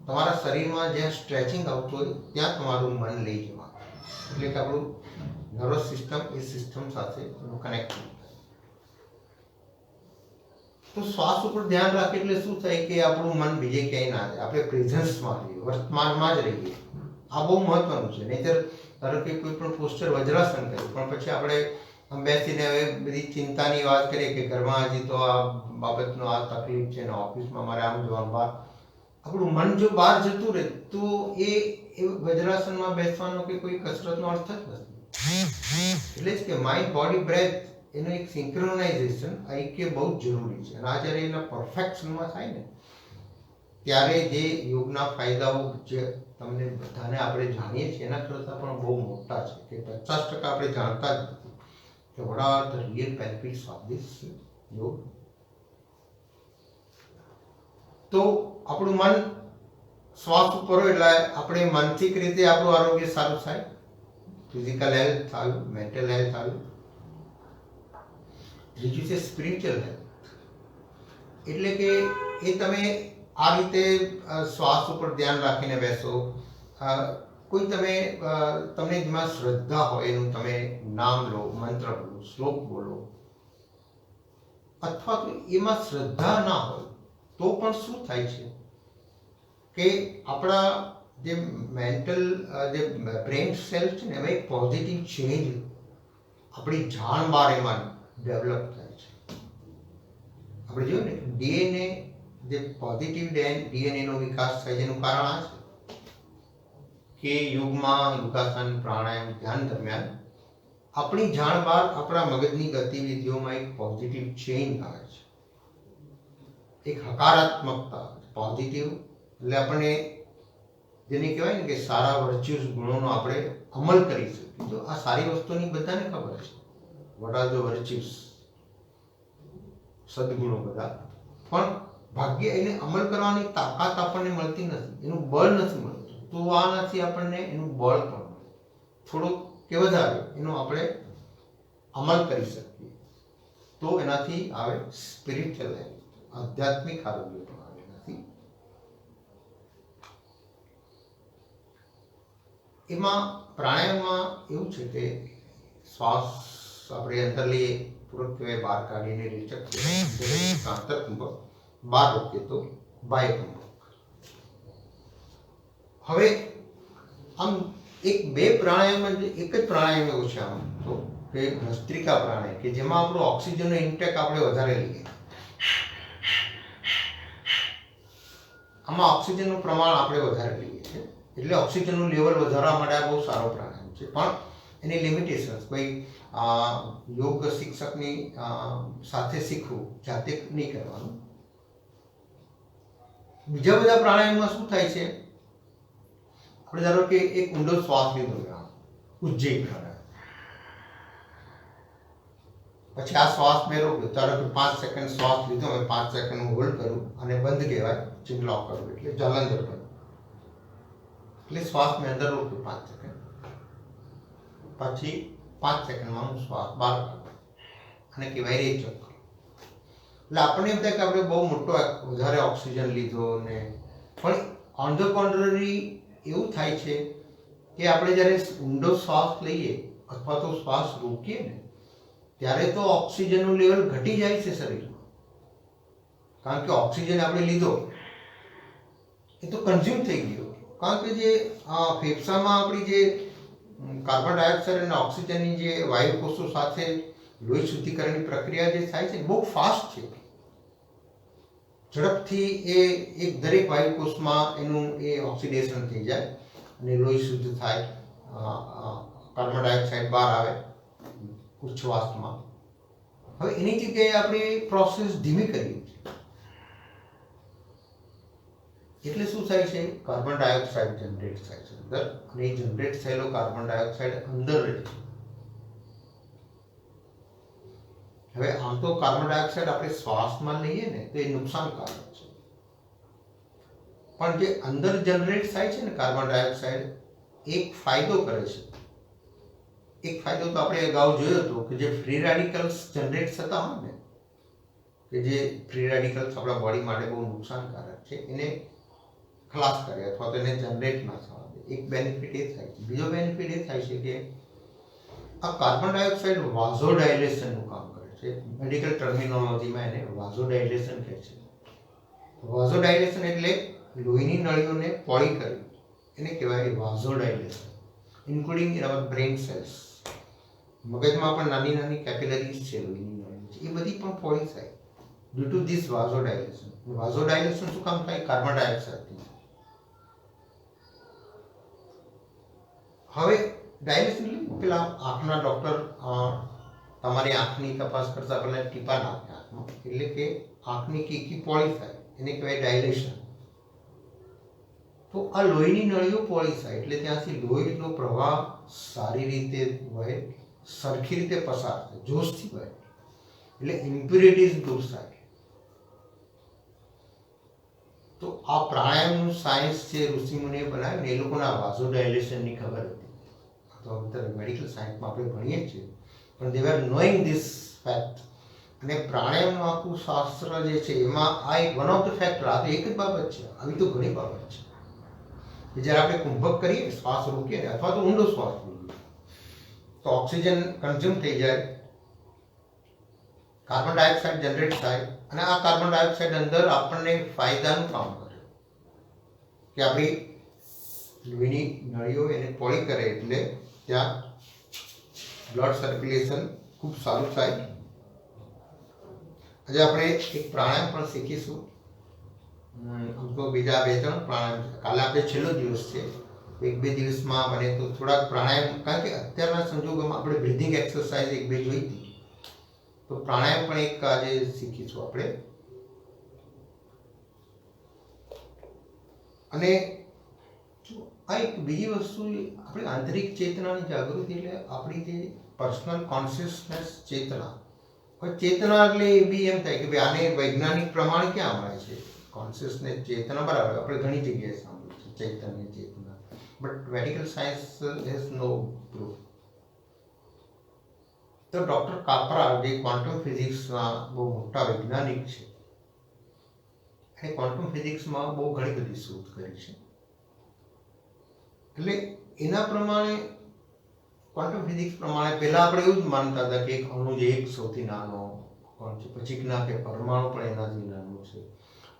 તમારા શરીરમાં જ્યાં સ્ટ્રેચિંગ આવતું હોય ત્યાં તમારું મન લઈ જવાનું. એટલે કે આપણું નર્વસ સિસ્ટમ એ સિસ્ટમ સાથે કનેક્ટ થાય. તો શ્વાસ ઉપર ધ્યાન રાખે એટલે શું થાય કે આપણું મન બીજે ક્યાંય ના જાય, આપણે પ્રેઝન્સમાં રહીએ, વર્તમાનમાં જ રહીએ. આ બહુ મહત્વનું છે. નહીંતર ધારો કે કોઈ પણ પોસ્ચર વજ્રાસન કર્યું પણ પછી આપણે બેસીને હવે બધી ચિંતાની વાત કરીએ કે ઘરમાં હજી તો આ બાબતનો આ તકલીફ છે ને ઓફિસમાં મારે આમ જવાનું, બહાર આપણું મન જો બહાર જતું રહે તો એ વજ્રાસનમાં બેસવાનો કે કોઈ કસરતનો અર્થ જ નથી. એટલે જ કે માઇન્ડ, બોડી, બ્રેથ એનું એક સિંક્રોનાઇઝેશન ઐક્ય બહુ જ જરૂરી છે. અને આ જ્યારે એના પરફેક્શનમાં થાય ને ત્યારે જે યોગના ફાયદાઓ જે તમને બધાને આપણે જાણીએ છીએ એના કરતાં પણ બહુ મોટા છે કે 50% આપણે જાણતા જ નથી કે what are the real benefits of this યોગ. તો આપણું મન શ્વાસ ઉપર હોય એટલે આપણે માનસિક રીતે આપણું આરોગ્ય સારું થાય, ફિઝિકલ હેલ્થ આવ્યું, મેન્ટલ હેલ્થ આવ્યું. ત્રીજું છે સ્પિરિચ્યુઅલ હેલ્થ. એટલે કે એ તમે આ રીતે શ્વાસ ઉપર ધ્યાન રાખીને બેસો, કોઈ તમને જેમાં શ્રદ્ધા હોય એનું તમે નામ લો, મંત્ર બોલો, શ્લોક બોલો, અથવા તો એમાં શ્રદ્ધા ના હોય તો પણ શું થાય છે કે આપણા જે મેન્ટલ જે બ્રેન સેલ છે ને એમાં એક પોઝિટિવ ચેન્જ આપણી જાણ બહાર એમાં ડેવલપ થાય છે. આપણે જોયું ને ડીએનએ જે પોઝિટિવ ડીએનએનો વિકાસ થાય છે એનું કારણ આ છે કે યોગાસન પ્રાણાયામ ધ્યાન દરમિયાન આપણી જાણ બહાર આપણા મગજની ગતિવિધિઓમાં એક પોઝિટિવ ચેન્જ આવે છે, એક હકારાત્મકતા. પોઝિટિવ એટલે આપણે જેને કહેવાય ને કે સારા વર્ચ્યુઅસ ગુણોનો આપણે અમલ કરી શકીએ. તો આ સારી વસ્તુની બધાને ખબર છે, વોટ આર ધ વર્ચ્યુઅસ, સદગુણો બધા. પણ ભાગ્ય એને અમલ કરવાની તાકાત આપણને મળતી નથી, એનું બળ નથી મળતું. તો આનાથી આપણને એનું બળ પણ મળે, થોડુંક કે વધારે એનો આપણે અમલ કરી શકીએ. તો એનાથી આવે સ્પિરિચ્યુઅલ હેલ્થ, આધ્યાત્મિક આરોગ્ય પણ આવે એનાથી. એમાં પ્રાણાયામમાં એવું છે કે શ્વાસ આપણે અંદર લઈએ, પૂરક કહેવાય, બહાર કાઢીને રેચક કહેવાય, આંતરકુંભક, બહાર રોકીએ તો બાહ્યકુંભક. હવે આમ બે પ્રાણાયામ, એક જ પ્રાણાયામ એવો છે આમ તો કે ભસ્ત્રિકા પ્રાણાયામ, કે જેમાં આપણો ઓક્સિજનનો ઇન્ટેક આપણે વધારે લઈએ. આમાં ઓક્સિજનનું પ્રમાણ આપણે વધારે લઈએ છીએ, એટલે ઓક્સિજનનું લેવલ વધારવા માટે આ બહુ સારો પ્રાણાયામ છે. પણ એની લિમિટેશન્સ, કોઈ યોગ શિક્ષકની સાથે શીખવું, જાતે નહીં કરવાનું. બીજા બધા પ્રાણાયામમાં શું થાય છે, આપણે ધારો કે એક ઊંડો શ્વાસ લીધો, ઉજ્જૈન પ્રાણાયામ, પછી આ શ્વાસ મેં રોક્યો, ધારો કે 5 સેકન્ડ શ્વાસ લીધો, મેં 5 સેકન્ડ હોલ્ડ કરું અને બંધ કહેવાય, ચિંગલોક કરું એટલે જલંધર કરું, એટલે શ્વાસ મેં અંદર રોક્યો 5 સેકન્ડ, પછી 5 સેકન્ડમાં હું શ્વાસ બહાર કાઢું અને કહેવાય રેચક. એટલે આપણને એમ થાય કે આપણે બહુ મોટો વધારે ઓક્સિજન લીધો ને, પણ ઓન ધ કોન્ટ્રરી એવું થાય છે કે આપણે જ્યારે ઊંડો શ્વાસ લઈએ અથવા તો શ્વાસ રોકીએ ને, ત્યારે તો ઓક્સિજનનું લેવલ ઘટી જાય છે શરીરમાં, કારણ કે ઓક્સિજન આપણે લીધો એ તો કન્ઝ્યુમ થઈ ગયો. કારણ કે જે ફેફસામાં આપણી જે કાર્બન ડાયોક્સાઇડ અને ઓક્સિજનની જે વાયુ કોષો સાથે લોહી શુદ્ધિકરણની પ્રક્રિયા જે થાય છે બહુ ફાસ્ટ છે, ઝડપથી એ એક દરેક વાયુ કોષમાં એનું એ ઓક્સિડેશન થઈ જાય અને લોહી શુદ્ધ થાય, કાર્બન ડાયોક્સાઇડ બહાર આવે ઉચ્છ્વાસમાં. હવે એની જગ્યાએ આપણે પ્રોસેસ ધીમી કરીએ એટલે શું થાય છે, કાર્બન ડાયોક્સાઇડ જનરેટ થાય છે અંદર, અને એ જનરેટ થયેલો કાર્બન ડાયોક્સાઇડ અંદર રહે છે. હવે આમ તો કાર્બન ડાયોક્સાઇડ આપણે શ્વાસમાં લઈએ ને તો એ નુકસાનકારક છે, પણ જે અંદર જનરેટ થાય છે ને કાર્બન ડાયોક્સાઇડ, એક ફાયદો કરે છે. એક ફાયદો તો આપણે અગાઉ જોયો હતો કે જે ફ્રી રેડિકલ્સ જનરેટ થતા હોય ને, કે જે ફ્રી રેડિકલ્સ આપણા બોડી માટે બહુ નુકસાનકારક છે, એને ખલાસ કરે અથવા તો એને જનરેટ ના થવા દે. એક બેનિફિટ એ થાય છે. બીજો બેનિફિટ એ થાય છે કે આ કાર્બન ડાયોક્સાઇડ વાઝોડાયલેશનનું કામ કરે છે. મેડિકલ ટર્મિનોલોજીમાં એને વાઝોડાયલેશન કહે છે. વાઝોડાયલેશન એટલે લોહીની નળીઓને પોળી કરવી, એને કહેવાય vasodilation, including in our brain cells. મગજમાં પણ નાની નાની કેપિલરીઝ છે, લોહીની નળીઓ છે, એ બધી પણ પોળી થાય ડ્યુ ટુ ધીસ વાઝોડાયલેશન. વાઝોડાયલેશન શું કામ થાય? કાર્બન ડાયોક્સાઇડથી. હવે ડાયલેશન પેલા આંખના ડૉક્ટર તમારી આંખની તપાસ કરતા પહેલા ટીપા નાખે આંખમાં, એટલે કે આંખની કીકી પોળી થાય, એને કહેવાય ડાયલેશન. તો આ લોહીની નળીઓ પોળી થાય એટલે ત્યાંથી લોહીનો પ્રવાહ સારી રીતે વહે, સરખી રીતે પસાર થાય, જોશથી વહે, એટલે ઇમ્પ્યુરિટીઝ દૂર થાય. તો આ પ્રાણાયામનું સાયન્સ જે ઋષિમુનિએ બનાવ્યું ને, એ લોકોના વાઝોડાયલેશનની ખબર હતી. તો મેડિકલ સાયન્સમાં આપણે ભણીએ છીએ, પણ they are knowing this fact. અને પ્રાણાયામનું આખું શાસ્ત્ર જે છે એમાં આ એક વન ઓફ ધ ફેક્ટર, આ તો એક જ બાબત છે, આવી તો ઘણી બાબત છે કે જ્યારે આપણે કુંભક કરીએ, શ્વાસ રોકીએ અથવા તો ઊંડો શ્વાસ લઈએ તો ઓક્સિજન કન્ઝ્યુમ થઈ જાય, કાર્બન ડાયોક્સાઇડ જનરેટ થાય અને આ કાર્બન ડાયોક્સાઇડ અંદર આપણને ફાયદાનું કામ કરે કે આપણી લોહીની નળીઓ એને પોળી કરે એટલે ત્યાં બ્લડ સર્ક્યુલેશન ખૂબ સારું થાય. આજે આપણે એક પ્રાણાયામ પણ શીખીશું. તો બીજા 2-3 પ્રાણાયામ, કાલે આપણે છેલ્લો દિવસ છે, 1-2 દિવસમાં બને તો થોડાક પ્રાણાયામ, કારણ કે અત્યારના સંજોગોમાં આપણે બ્રીધિંગ એક્સરસાઇઝ 1-2 જોઈ હતી, તો પ્રાણાયામ પણ એક આજે શીખીશું આપણે. અને આ એક બીજી વસ્તુ, આપણી આંતરિક ચેતનાની જાગૃતિ એટલે આપણી જે પર્સનલ કોન્શિયસનેસ ચેતના. ચેતના એટલે એ બી એમ થાય કે ભાઈ આને વૈજ્ઞાનિક પ્રમાણ ક્યાં મળે છે? કોન્શિયસનેસ ચેતના બરાબર આપણે ઘણી જગ્યાએ સાંભળ્યું છે, ચૈતન્ય ચેતના, but medical science has no proof. તો ડૉક્ટર કાપરા, જે ક્વોન્ટમ ફિઝિક્સના બહુ મોટા વૈજ્ઞાનિક છે, એ ક્વોન્ટમ ફિઝિક્સમાં બહુ ઘણી બધી શોધ કરી છે. એટલે એના પ્રમાણે, ક્વોન્ટમ ફિઝિક્સ પ્રમાણે પહેલાં આપણે એવું જ માનતા હતા કે એક અણુ જે એક સૌથી નાનો કોણ છે, પછી ના કે પરમાણુ પણ એનાથી નાનું છે.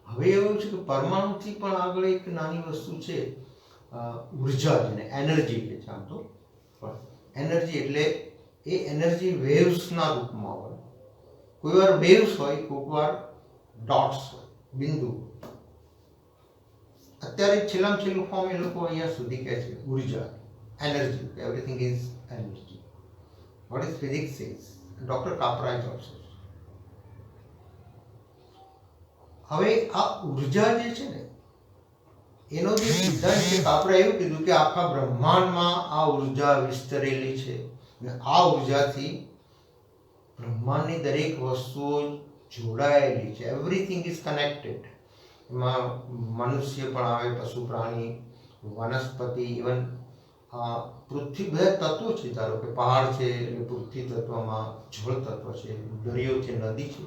હવે એવું છે કે પરમાણુથી પણ આગળ એક નાની વસ્તુ છે, ઉર્જા, જેને એનર્જી કહે છે. આમ તો એનર્જી એટલે એ એનર્જી વેવ્સના રૂપમાં હોય. કોઈ વાર વેવ્સ હોય, કોઈક વાર ડોટ્સ હોય, બિંદુ. અત્યારે છેલ્લામાં છેલ્લું ફોર્મ એ લોકો અહીંયા સુધી કહે છે ઉર્જા, energy. Everything is energy. What is physics is, doctor Kapra is also. હવે આ ઉર્જા જે છે ને, એનો જે સિદ્ધાંત છે, કાપરા એવું કીધું કે આખા બ્રહ્માંડમાં આ ઉર્જા વિસ્તરેલી છે અને આ ઉર્જાથી બ્રહ્માંડની દરેક વસ્તુઓ જોડાયેલી છે. Everything is connected. એમાં મનુષ્ય પણ આવે, પશુ પ્રાણી, વનસ્પતિ, ઇવન પૃથ્વી, બધા તત્વો છે. ધારો કે પહાડ છે એટલે પૃથ્વી તત્વમાં જળ તત્વ છે, દરિયો છે, નદી છે,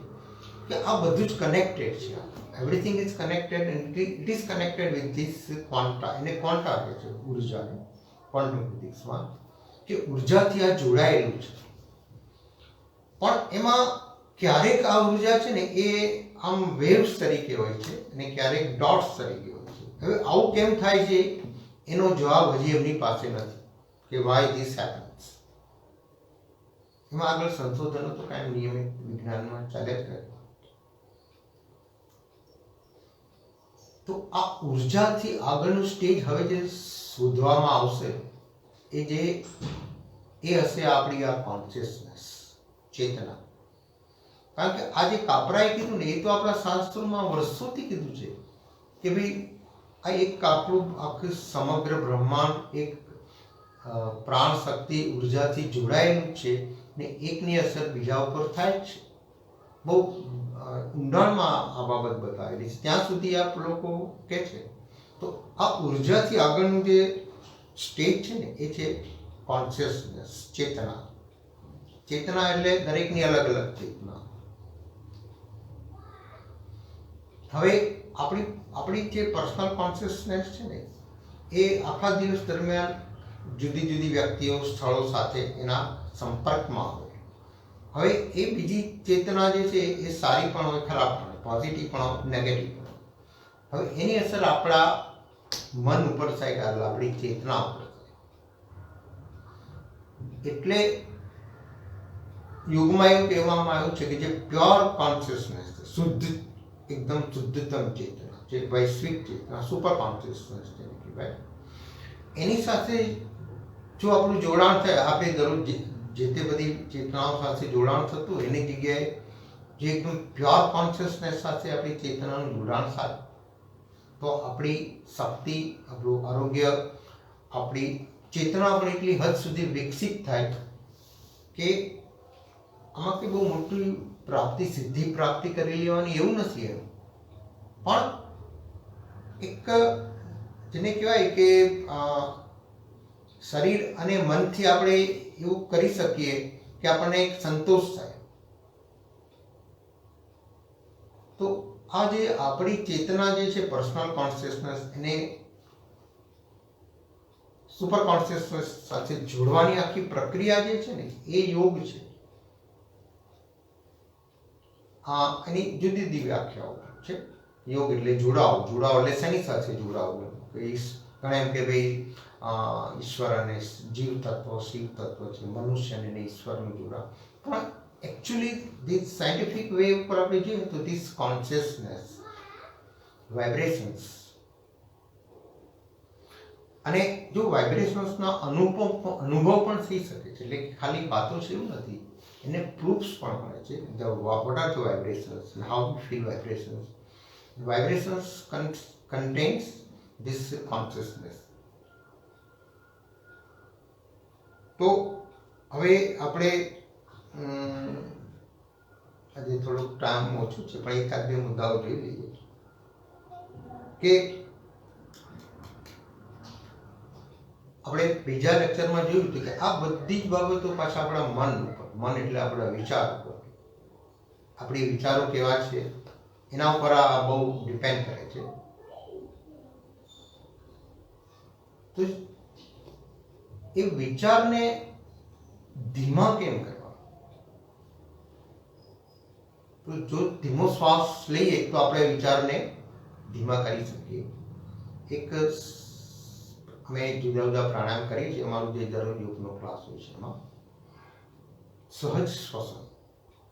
કે આ બધું જ કનેક્ટેડ છે. Everything is connected and it is connected with this quanta. એને ક્વોન્ટા કહે છે ઉર્જાને ક્વોન્ટમ ફિઝિક્સમાં, કે ઉર્જાથી આ જોડાયેલું છે. પણ એમાં ક્યારેક આ ઉર્જા છે ને એ આમ વેવ્સ તરીકે હોય છે અને ક્યારેક ડોટ્સ તરીકે હોય છે. હવે આવું કેમ થાય છે એનો જવાબ હજી એમની પાસે નથી કે વાય ધીસ હેપન્સ. એમાં આગળ સંશોધનો તો કાંઈ નિયમિત વિજ્ઞાનમાં ચાલ્યા જ કરે. તો આ ઉર્જાથી આગળનું સ્ટેજ હવે જે શોધવામાં આવશે એ હશે આપણી આ કોન્શિયસનેસ, ચેતના. કારણ કે આ જે કાપરાએ કીધું ને, એ તો આપણા શાસ્ત્રોમાં વર્ષોથી કીધું છે કે ભાઈ આ એક આપણું આખું સમગ્ર બ્રહ્માંડ એક પ્રાણ શક્તિ ઉર્જાથી જોડાયેલું છે ને એકની અસર બીજા ઉપર થાય જ છે. બહુ ઊંડાણમાં આ બાબત બતાવેલી છે. ત્યાં સુધી આપ લોકો કહે છે. તો આ ઉર્જાથી આગળનું જે સ્ટેજ છે ને એ છે કોન્શિયસનેસ, ચેતના. ચેતના એટલે દરેકની અલગ અલગ ચેતના. હવે આપણી જે પર્સનલ કોન્શિયસનેસ છે ને એ આખા દિવસ દરમિયાન જુદી જુદી વ્યક્તિઓ, સ્થળો સાથે એના સંપર્કમાં હોય. હવે એ બીજી ચેતના જે છે એ સારી પણ હોય, ખરાબ પણ હોય, પોઝિટિવ પણ હોય, નેગેટિવ પણ હોય. હવે એની અસર આપણા મન ઉપર થાય, આપણી ચેતના ઉપર થાય. એટલે યુગમાં એવું કહેવામાં આવ્યું છે કે જે પ્યોર કોન્શિયસનેસ, શુદ્ધ, એકદમ શુદ્ધતમ ચેતના, જે વૈશ્વિક ચેતના, સુપર કોન્શિયસનેસ જેને કહેવાય, એની સાથે જો આપણું જોડાણ થાય, આપણે દરરોજ જે તે બધી ચેતનાઓ સાથે જોડાણ થતું, એની જગ્યાએ જે એકદમ પ્યોર કોન્શિયસનેસ સાથે આપણી ચેતનાનું જોડાણ થાય, તો આપણી શક્તિ, આપણું આરોગ્ય, આપણી ચેતના પણ એટલી હદ સુધી વિકસિત થાય કે આમાં કંઈ બહુ મોટી પ્રાપ્તિ, સિદ્ધિ પ્રાપ્તિ કરી લેવાની એવું નથી. એમ પણ એક જેને કહેવાય કે શરીર અને મનથી આપણે એવું કરી શકીએ કે આપણને એક સંતોષ થાય. તો આ જે આપણી ચેતના જે છે, પર્સનલ કોન્શિયસનેસ, એને સુપર કોન્શિયસનેસ સાથે જોડવાની આખી પ્રક્રિયા જે છે ને એ યોગ છે. એની જુદી જુદી વ્યાખ્યાઓ છે. યોગ એટલે જોડાવ, જોડાવ એટલે શેની સાથે જોડાવ? ઘણા એમ કે ભાઈ ઈશ્વર અને જીવ તત્વ, શિવ તત્વ છે, મનુષ્ય અને ઈશ્વરનું જોડાવ. પણ એકચ્યુઅલી ધીસ સાયન્ટિફિક વે ઉપર આપણે જોઈએ તો ધીસ કોન્શિયસનેસ, વાઇબ્રેશન્સ, અને જો વાઇબ્રેશન્સના અનુભવ પણ થઈ શકે છે, એટલે ખાલી વાતો છે એવું નથી, એને પ્રૂફ્સ પણ મળે છે. What are the vibrations, how you feel vibrations. Vibrations contains this consciousness. તો હવે આપણે આજે થોડુંક ટાઈમ ઓછું છે પણ એકાદ બે મુદ્દાઓ જોઈ લઈએ કે આપણે બીજા લેક્ચરમાં જોયું હતું કે આ બધી જ બાબતો પાછા આપણા મન ઉપર, મન એટલે આપણા વિચાર ઉપર, આપણી વિચારો કેવા છે એના ઉપર આ બહુ ડિપેન્ડ કરે છે. તો એ વિચારને ધીમા કેમ કરવા? તો જો ધીમો શ્વાસ લઈએ તો આપણે વિચારને ધીમા કરી શકીએ. એક અમે જુદા જુદા પ્રાણાયામ કરીએ છીએ, અમારું જે દરરોજ યોગનો ક્લાસ હોય છે એમાં સહજ શ્વસન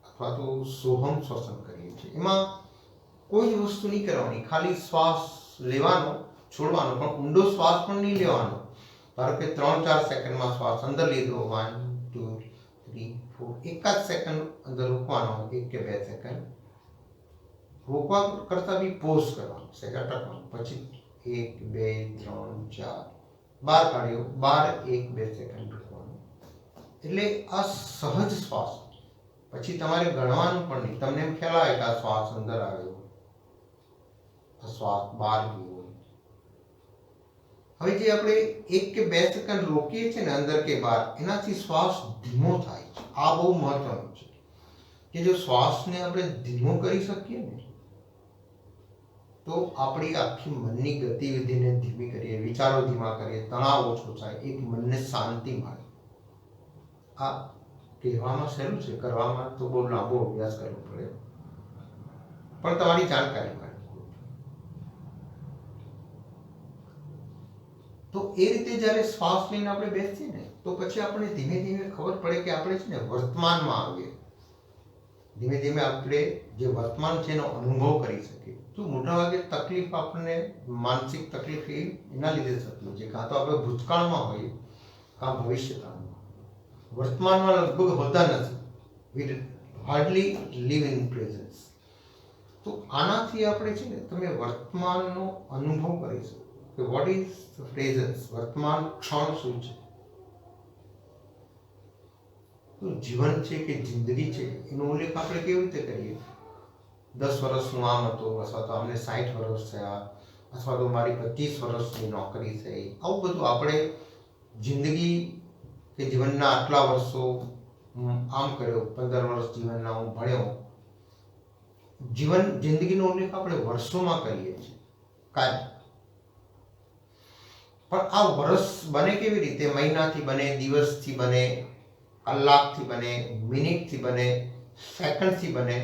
અથવા તો સોહમ શ્વસન કરીએ છીએ. એમાં કોઈ વસ્તુ નહીં કરવાની, ખાલી શ્વાસ લેવાનો, છોડવાનો, પણ ઊંડો શ્વાસ પણ નહીં લેવાનો. ધારો કે 3-4 સેકન્ડમાં શ્વાસ અંદર લીધો, 1 2 3 4, એકાદ સેકન્ડ અંદર રોકવાનો, 1 કે 2 સેકન્ડ રોકવા કરતા બી પોઝ કરવાનો, સેકન્ડ રાખવાનો, પછી 1 2 3 4 બહાર કાઢ્યો, 12 1 2 સેકન્ડ રોકવાનું. એટલે આ સહજ શ્વાસ, પછી તમારે ગણવાનું પણ નહીં, તમને એમ ખ્યાલ આવે કે આ શ્વાસ અંદર આવ્યો, શ્વાસ બહાર ગયો. હવે જે આપણે 1 કે 2 સેકન્ડ રોકીએ છીએ ને અંદર કે બહાર, એનાથી શ્વાસ ધીમો થાય છે. આ બહુ મહત્વનું છે કે જો શ્વાસને આપણે ધીમો કરી શકીએ ને તો આપણી આખી મનની ગતિવિધિને ધીમી કરીએ, વિચારો ધીમા કરીએ, તણાવ ઓછો થાય, એક મનને શાંતિ મળે. આ કહેવામાં સહેલું છે, કરવામાં તો બહુ લાંબો અભ્યાસ કરવો પડે, પણ તમારી જાણકારી મળે. તો એ રીતે જ્યારે શ્વાસ લઈને આપણે બેસીએ ને તો પછી આપણે ધીમે ધીમે ખબર પડે કે આપણે છે ને વર્તમાનમાં આવીએ. ધીમે ધીમે આપણે જે વર્તમાન છે એનો અનુભવ કરી શકીએ. તો મોટાભાગે તકલીફ આપણને, માનસિક તકલીફ એના લીધે થતી હોય છે, કાં તો આપણે ભૂતકાળમાં હોઈએ કાં ભવિષ્યકાળમાં. વર્તમાનમાં લગભગ હોતા નથી. વી હાર્ડલી લીવ ઇન પ્રેઝન્સ. તો આનાથી આપણે છે ને તમે વર્તમાનનો અનુભવ કરી શકો કે વોટ ઇઝ પ્રેઝન્સ, વર્તમાન ક્ષણ શું છે. તો જીવન છે કે જિંદગી છે એનો ઉલ્લેખ આપણે કેવી રીતે કરીએ? 10 વર્ષ હું આમ હતો, અથવા તો અમને 60 વર્ષ થયા, અથવા તો મારી 25 વર્ષની નોકરી થઈ. આવું બધું આપણે જિંદગી કે જીવનના આટલા વર્ષો હું આમ કર્યો, 15 વર્ષ જીવનના હું ભણ્યો. જિંદગીનો ઉલ્લેખ આપણે વર્ષોમાં કરીએ છીએ કાંઈ. પણ આ વર્ષ બને કેવી રીતે? મહિનાથી બને, દિવસથી બને, કલાકથી બને, મિનિટથી બને, સેકન્ડથી બને,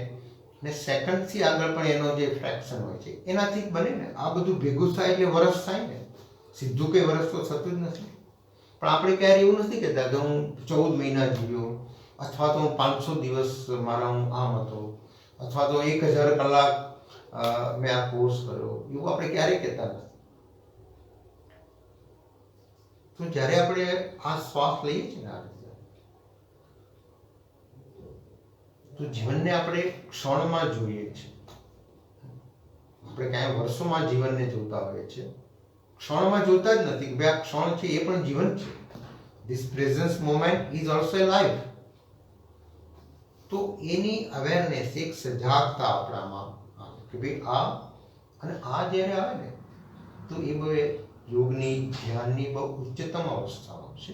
ને સેકન્ડથી આગળ પણ એનો જે ફ્રેક્શન હોય છે એનાથી બને ને. આ બધું ભેગું થાય એટલે વર્ષ થાય ને. સીધું કંઈ વર્ષ તો થતું જ નથી. પણ આપણે ક્યારે એવું નથી કહેતા કે હું 14 મહિના જીવ્યો, અથવા તો હું 500 દિવસ મારા હું આમ હતો, અથવા તો 1000 કલાક મેં આ કોર્સ કર્યો. એવું આપણે ક્યારેય કહેતા નથી. તો જ્યારે આપણે આ શ્વાસ લઈએ છીએ ને આ રીતે, તો જીવનને આપણે ક્ષણમાં જોઈએ છીએ. આપણે ક્યાંય વર્ષોમાં જીવનને જોતા હોઈએ છીએ, ક્ષણમાં જોતા જ નથી કે ભાઈ આ ક્ષણ છે એ પણ જીવન છે. This presence moment is also life. તો એની અવેરનેસ, એક સજાગતા આપણામાં આવે કે ભાઈ આ, અને આ જ્યારે આવે ને તો એ બહુ યોગની, ધ્યાનની બહુ ઉચ્ચતમ અવસ્થાઓ છે.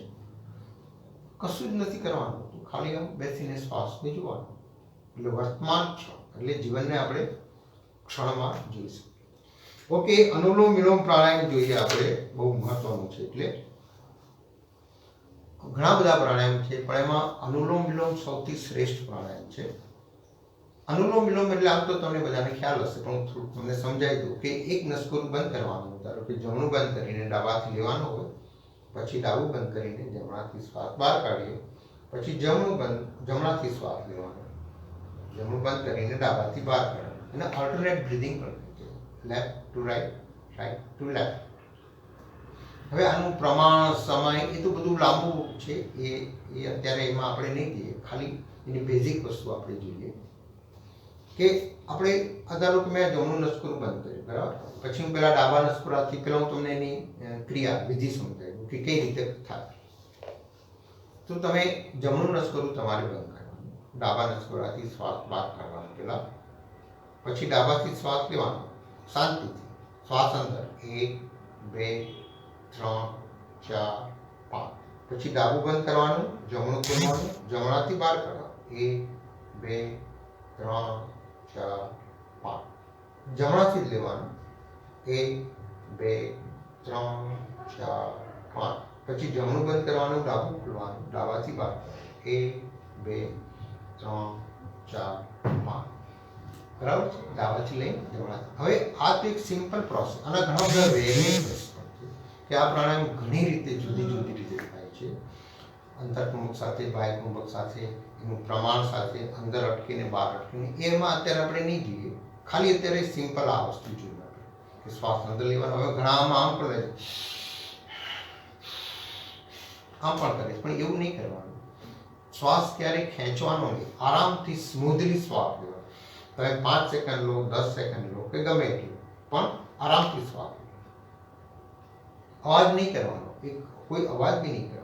કશું જ નથી કરવાનું, ખાલી આમ બેસીને શ્વાસને જોવાનું. એટલે વર્તમાન ક્ષણ, એટલે જીવનને આપણે ક્ષણમાં જોઈ શકીએ. ઓકે, અનુલોમ વિલોમ પ્રાણાયામ જોઈએ આપણે, બહુ મહત્વનું છે. એટલે ઘણા બધા પ્રાણાયામ છે પણ એમાં અનુલોમ વિલોમ સૌથી શ્રેષ્ઠ પ્રાણાયામ છે. અનુલોમ વિલોમ એટલે આમ તો તમને બધાને ખ્યાલ હશે, પણ હું થોડું તમને સમજાવી દઉં કે એક નસકોરું બંધ કરવાનું. ધારો કે જમણું બંધ કરીને ડાબાથી લેવાનો હોય, પછી ડાબું બંધ કરીને જમણાથી શ્વાસ બહાર કાઢીએ, પછી જમણાથી શ્વાસ લેવાનો, જમણું બંધ કરીને ડાબાથી બહાર કાઢવાનું. અને ઓલ્ટરનેટ બ્રીધિંગ પણ છે, left to right, right to left. હવે આનું પ્રમાણ, સમય એ તો બધું લાંબુ છે, એ અત્યારે એમાં આપણે નહીં જઈએ. ખાલી એની બેઝિક વસ્તુ આપણે જોઈએ કે આપણે ધારો કે મેં જમણું નસકોરું બંધ કર્યું, બરાબર. પછી હું પહેલાં ડાબા નસકોરાથી પહેલાં હું તમને એની ક્રિયા વિધિ સમજાવ્યું કે કઈ રીતે થાય. તો તમે જમણું નસકોરું તમારે બંધ કરવાનું, ડાબા નસકોરાથી શ્વાસ બહાર કાઢવાનો પહેલાં, પછી ડાબાથી શ્વાસ લેવાનો શાંતિથી, શ્વાસ અંદર 1 2 3 4 5, પછી ડાબું બંધ કરવાનું, જમણું ખોલવાનું, જમણાથી બહાર કાઢવાનું 1 2 3 4 5, જમણાથી જ લેવાનું 1 2 3 4 5, પછી જમણું બંધ કરવાનું, ડાબું ખોલવાનું, ડાબાથી બહાર 1 2 3 4 5, બરાબર છે. ડાબાથી લઈને જમણાથી. હવે આ તો એક સિમ્પલ પ્રોસેસ, આના ઘણા બધા વેરિએશન્સ કે આ પ્રાણાયામ ઘણી રીતે જુદી જુદી રીતે થાય છે. અંતરકુંભક સાથે, બાહ્યકુંભક સાથે, એનું પ્રમાણ સાથે, અંદર અટકીને બહાર અટકીને, એમાં અત્યારે આપણે નહીં જોઈએ. ખાલી અત્યારે સિમ્પલ આ વસ્તુ જોઈએ આપણે કે શ્વાસ અંદર લેવાનો. હવે ઘણા આમ પણ લે છે, આમ પણ કરે છે, પણ એવું નહીં કરવાનું. શ્વાસ ક્યારેય ખેંચવાનો નહીં, આરામથી સ્મૂધલી શ્વાસ લેવાનો. તમે 5 સેકન્ડ લો, 10 સેકન્ડ લો કે ગમે એટલું, પણ આરામથી શ્વાસ. અવાજ નહીં કરવાનો, કોઈ અવાજ બી નહીં કરવાનો.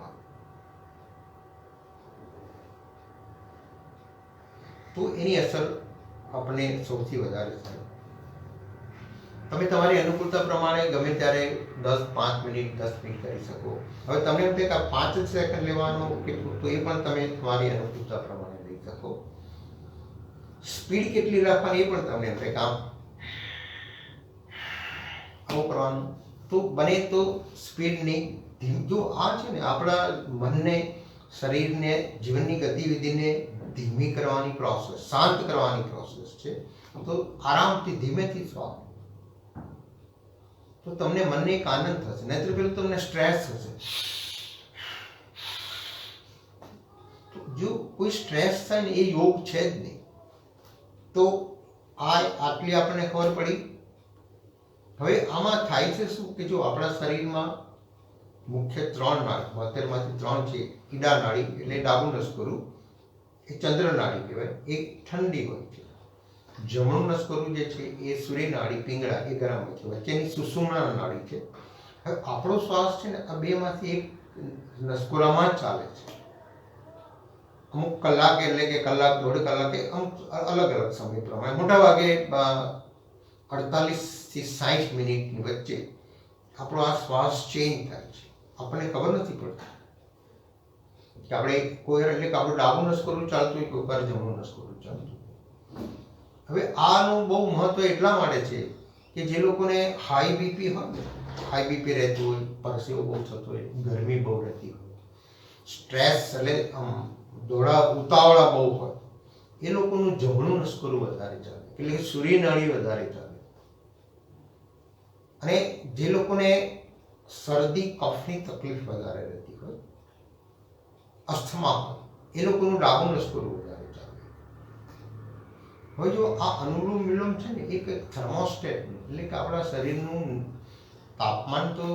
તો એની અસર આપણને સૌથી વધારે થાય. તમે તમારી અનુકૂળતા પ્રમાણે ગમે ત્યારે 5 મિનિટ 10 મિનિટ કરી શકો. હવે તમે એમ કે 5 જ સેકન્ડ લેવાનો કેટલું, તો એ પણ તમે તમારી અનુકૂળતા પ્રમાણે લઈ શકો. સ્પીડ કેટલી રાખવાની એ પણ તમને એમ કે આવું કરવાનું. તો બને તો સ્પીડની જો આ છે ને આપણા મનને, શરીરને, જીવનની ગતિવિધિને ધીમી કરવાની પ્રોસેસ, શાંત કરવાની પ્રોસેસ છે. તો આરામથી ધીમેથી શ્વાસ, તો તમને મનને એક આનંદ થશે. નહીંતર પેલું તમને સ્ટ્રેસ થશે. જો કોઈ સ્ટ્રેસ થાય ને, એ યોગ છે જ નહીં. તો આટલી આપણને ખબર પડી. હવે આમાં થાય છે શું કે જો આપણા શરીરમાં મુખ્ય 3 નાડી, 72માંથી 3 છે. ઈડા નાડી એટલે ડાબું નસકોરું, એ ચંદ્ર નાડી કહેવાય, એક ઠંડી હોય છે. જમણું નસકોરું જે છે એ સૂર્ય નાડી, પિંગળા, એ ગરમ હોય છે. વચ્ચેની સુષુમ્ના નાડી છે. હવે આપણો શ્વાસ છે ને આ બેમાંથી એક નસકોરામાં જ ચાલે છે. અમુક કલાક એટલે કે કલાક, 1.5 કલાકે, અમુક અલગ અલગ સમય પ્રમાણે, મોટા ભાગે 48 થી 60 મિનિટની વચ્ચે આપણો આ શ્વાસ ચેન્જ થાય છે. આપણને ખબર નથી પડતી કે આપણે કોઈ એટલે કે આપણું ડાબું નસકોરું ચાલતું હોય, કોઈ વાર જમણું નસકોરું ચાલતું હોય. હવે આનું બહુ મહત્વ એટલા માટે છે કે જે લોકોને હાઈ બીપી હોય ને, હાઈ બીપી રહેતું હોય, પરસેવો બહુ થતો હોય, ગરમી બહુ રહેતી હોય, સ્ટ્રેસ એટલે ઉતાવળા બહુ હોય, એ લોકોનું જમણું નસકોરું વધારે ચાલે, એટલે કે સૂર્ય નાડી વધારે ચાલે. અને જે લોકોને શરદી કફની તકલીફ વધારે રહેતી હોય, અસ્થમા હોય, એ લોકોનું ડાબું નસકોરું વધારે ચાલે. હવે જો આ અનુલોમ વિલોમ છે ને, એક થર્મોસ્ટેટ, એટલે કે આપણા શરીરનું તાપમાન તો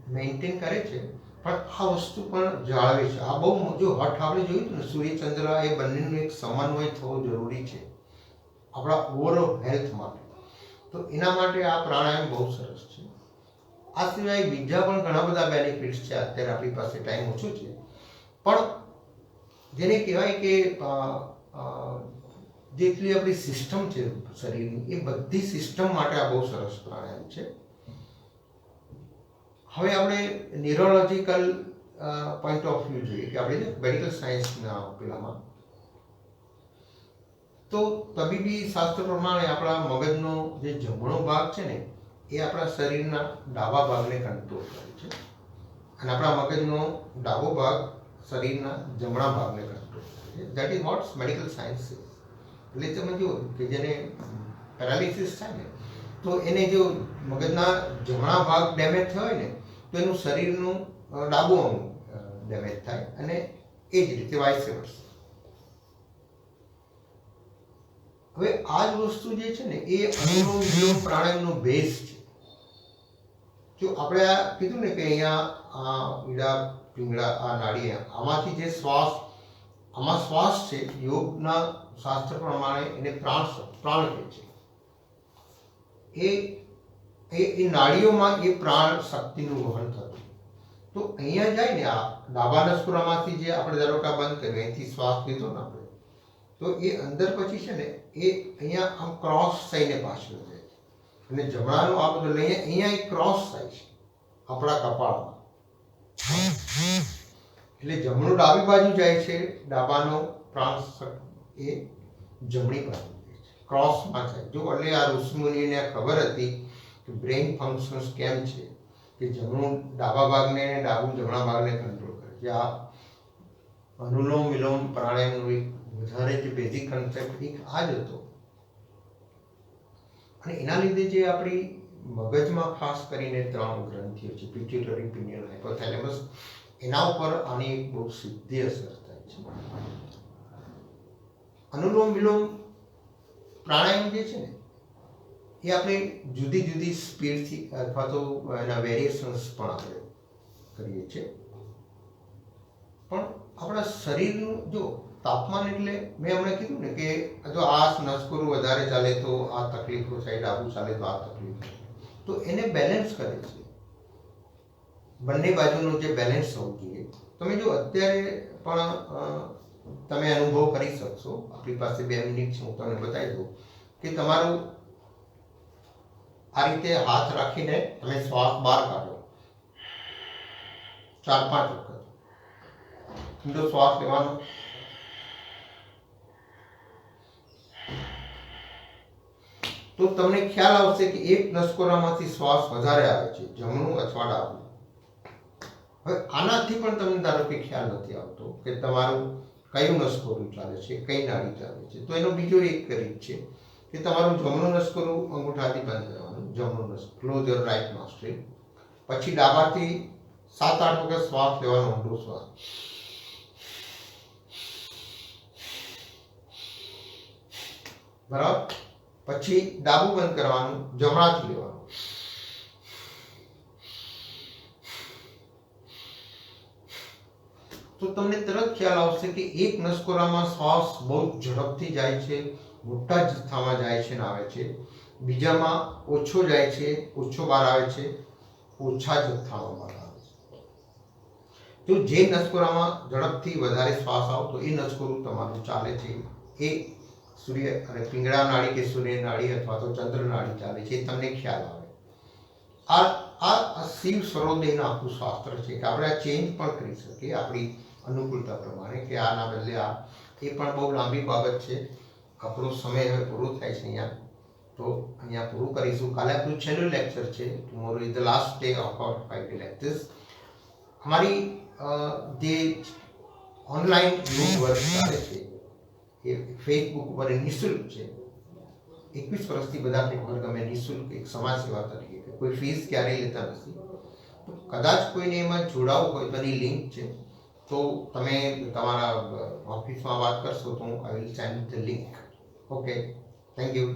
મેન્ટેન કરે છે, પણ આ વસ્તુ પણ જાળવે છે. આ બહુ જો હઠ આપણે જોયું હતું ને, સૂર્યચંદ્ર, એ બંનેનું એક સમન્વય થવો જરૂરી છે આપણા ઓવરઓલ હેલ્થ માટે. તો એના માટે આ પ્રાણાયામ બહુ સરસ છે. આ સિવાય બીજા પણ ઘણા બધા બેનિફિટ્સ છે. અત્યારે આપણી પાસે ટાઈમ ઓછો છે, પણ જેને કહેવાય કે જેટલી આપણી સિસ્ટમ છે શરીરની, એ બધી સિસ્ટમ માટે આ બહુ સરસ પ્રાણાયામ છે. હવે આપણે ન્યુરોલોજીકલ પોઈન્ટ ઓફ વ્યૂ જોઈએ કે આપણે મેડિકલ સાયન્સના પેલામાં, તો તબીબી શાસ્ત્ર પ્રમાણે આપણા મગજનો જે જમણો ભાગ છે ને, એ આપણા શરીરના ડાબા ભાગને કંટ્રોલ કરે છે, અને આપણા મગજનો ડાબો ભાગ શરીરના જમણા ભાગને કંટ્રોલ કરે છે. That is what medical science is. એટલે તમે જુઓ કે જેને પેરાલિસિસ થાય ને તો એને જો મગજના જમણા ભાગ ડેમેજ થયો હોય ને તો એનું શરીરનું ડાબું અંગ ડેમેજ થાય અને એ જ રીતે વાઇસ વર્સા. હવે આ જ વસ્તુ જે છે ને એ અનુલોમ વિલોમ પ્રાણાયામનો બેઝ છે. જો આપણે આ કીધું ને કે અહીંયા આ ઈડા પિંગળા આ નાડી આમાંથી જે શ્વાસ આમાં શ્વાસ છે યોગના શાસ્ત્ર પ્રમાણે એને પ્રાણ કહે છે. એ નાડીઓમાં એ પ્રાણ શક્તિનું વહન થતું. તો અહીંયા જાય ને આ ડાબા નસકોરામાંથી જે આપણે ધારો કે બંધ કર્યું અહીંથી શ્વાસ લીધો ને આપણે તો એ અંદર પછી છે ને એ અહીંયા આમ ક્રોસ થઈને પાછળ જાય છે અને જમણાનો આ બધું લઈએ અહીંયા એક ક્રોસ થાય છે આપણા કપાળમાં. એટલે જમણું ડાબી બાજુ જાય છે, ડાબાનો પ્રાણ એ જમણી બાજુ જાય છે, ક્રોસમાં થાય. જો એટલે આ ઋષિમુનિને ખબર હતી કે બ્રેઇન ફંક્શન્સ કેમ છે કે જમણું ડાબા ભાગને અને ડાબું જમણા ભાગને કંટ્રોલ કરે છે. આ અનુલોમ વિલોમ પ્રાણાયામનો એક વધારે જે બેઝિક કન્સેપ્ટ એક આ જ હતો. અને એના લીધે જે આપણી મગજમાં ખાસ કરીને 3 ગ્રંથિઓ છે પિટ્યુટરી, પિનિયલ, હાઇપોથેલેમસ, એના ઉપર આની એક બહુ સીધી અસર થાય છે. અનુલોમ વિલોમ પ્રાણાયામ જે છે ને એ આપણે જુદી જુદી સ્પીડથી અથવા તો એના વેરિએશન્સ પણ આપણે કરીએ છીએ. પણ આપણા શરીરનું જો તાપમાન એટલે મેં હમણાં કીધું ને કે જો આ નસકોરું વધારે ચાલે તો આ તકલીફો થાય, ડાબું ચાલે તો આ તકલીફ થાય. તો એને બેલેન્સ કરે છે. બંને બાજુનું જે બેલેન્સ હોવું જોઈએ. તમે જો અત્યારે પણ તમે અનુભવ કરી શકશો. આપણી પાસે 2 મિનિટ છે, હું તમને બતાવી દઉં કે તમારું આ રીતે હાથ રાખીને તમે શ્વાસ બહાર કાઢો 4-5 વખત. ઊંડો શ્વાસ લેવાનો, તો તમને ખ્યાલ આવશે કે એક નસકોરામાંથી શ્વાસ વધારે આવે છે, જમણું અથવા ડાબું. હવે આનાથી પણ તમને ધારો કે ખ્યાલ નથી આવતો કે તમારું કયું નસકોરું ચાલે છે, કઈ નાડી ચાલે છે. તો એનો બીજો એક રીત છે કે તમારું જમણું નસકોરું અંગૂઠાથી બંધ કરવાનું, જમણું નસકોરું, ક્લોઝ યોર રાઇટ નોસ્ટ્રિલ. પછી ડાબાથી 7-8 વખત શ્વાસ લેવાનો, ઊંડો શ્વાસ. બરાબર. પછી ડાબું બંધ કરવાનું, જમણાથી લેવાનું. તો તમને તરત ખ્યાલ આવશે કે એક નસકોરામાં શ્વાસ બહુ ઝડપથી જાય છે, મોટા જથ્થામાં જાય છે ને આવે છે. બીજામાં ઓછો જાય છે, ઓછો બહાર આવે છે, ઓછા જથ્થામાં બહાર આવે છે. તો જે નસકોરામાં ઝડપથી વધારે શ્વાસ આવતો એ નસકોરું તમારું ચાલે છે. એ સૂર્ય અને પિંગળા નાડી કે સૂર્ય નાડી અથવા તો ચંદ્ર નાડી ચાલે છે, તમને ખ્યાલ આવે. આ શિવ સરોદેયનું આખું શાસ્ત્ર છે કે આપણે આ ચેન્જ પણ કરી શકીએ આપણી અનુકૂળતા પ્રમાણે કે આના બદલે આ. એ પણ બહુ લાંબી બાબત છે. આપણો સમય હવે પૂરો થાય છે અહીંયા, તો અહીંયા પૂરું કરીશું. કાલે આપણું છેલ્લું લેક્ચર છે. Tomorrow is the last day of our 5 day lectures. અમારી જે ઓનલાઈન ગ્રુપ વર્ક ચાલે છે એ ફેસબુક ઉપર નિઃશુલ્ક છે. 21 વર્ષથી બધા વર્ગ અમે નિઃશુલ્ક એક સમાજ સેવા તરીકે, કોઈ ફીસ ક્યારેય લેતા નથી. તો કદાચ કોઈને એમાં જોડાવું હોય તો એની લિંક છે. તો તમે તમારા ઓફિસમાં વાત કરશો તો હું I will send the link. Okay, thank you.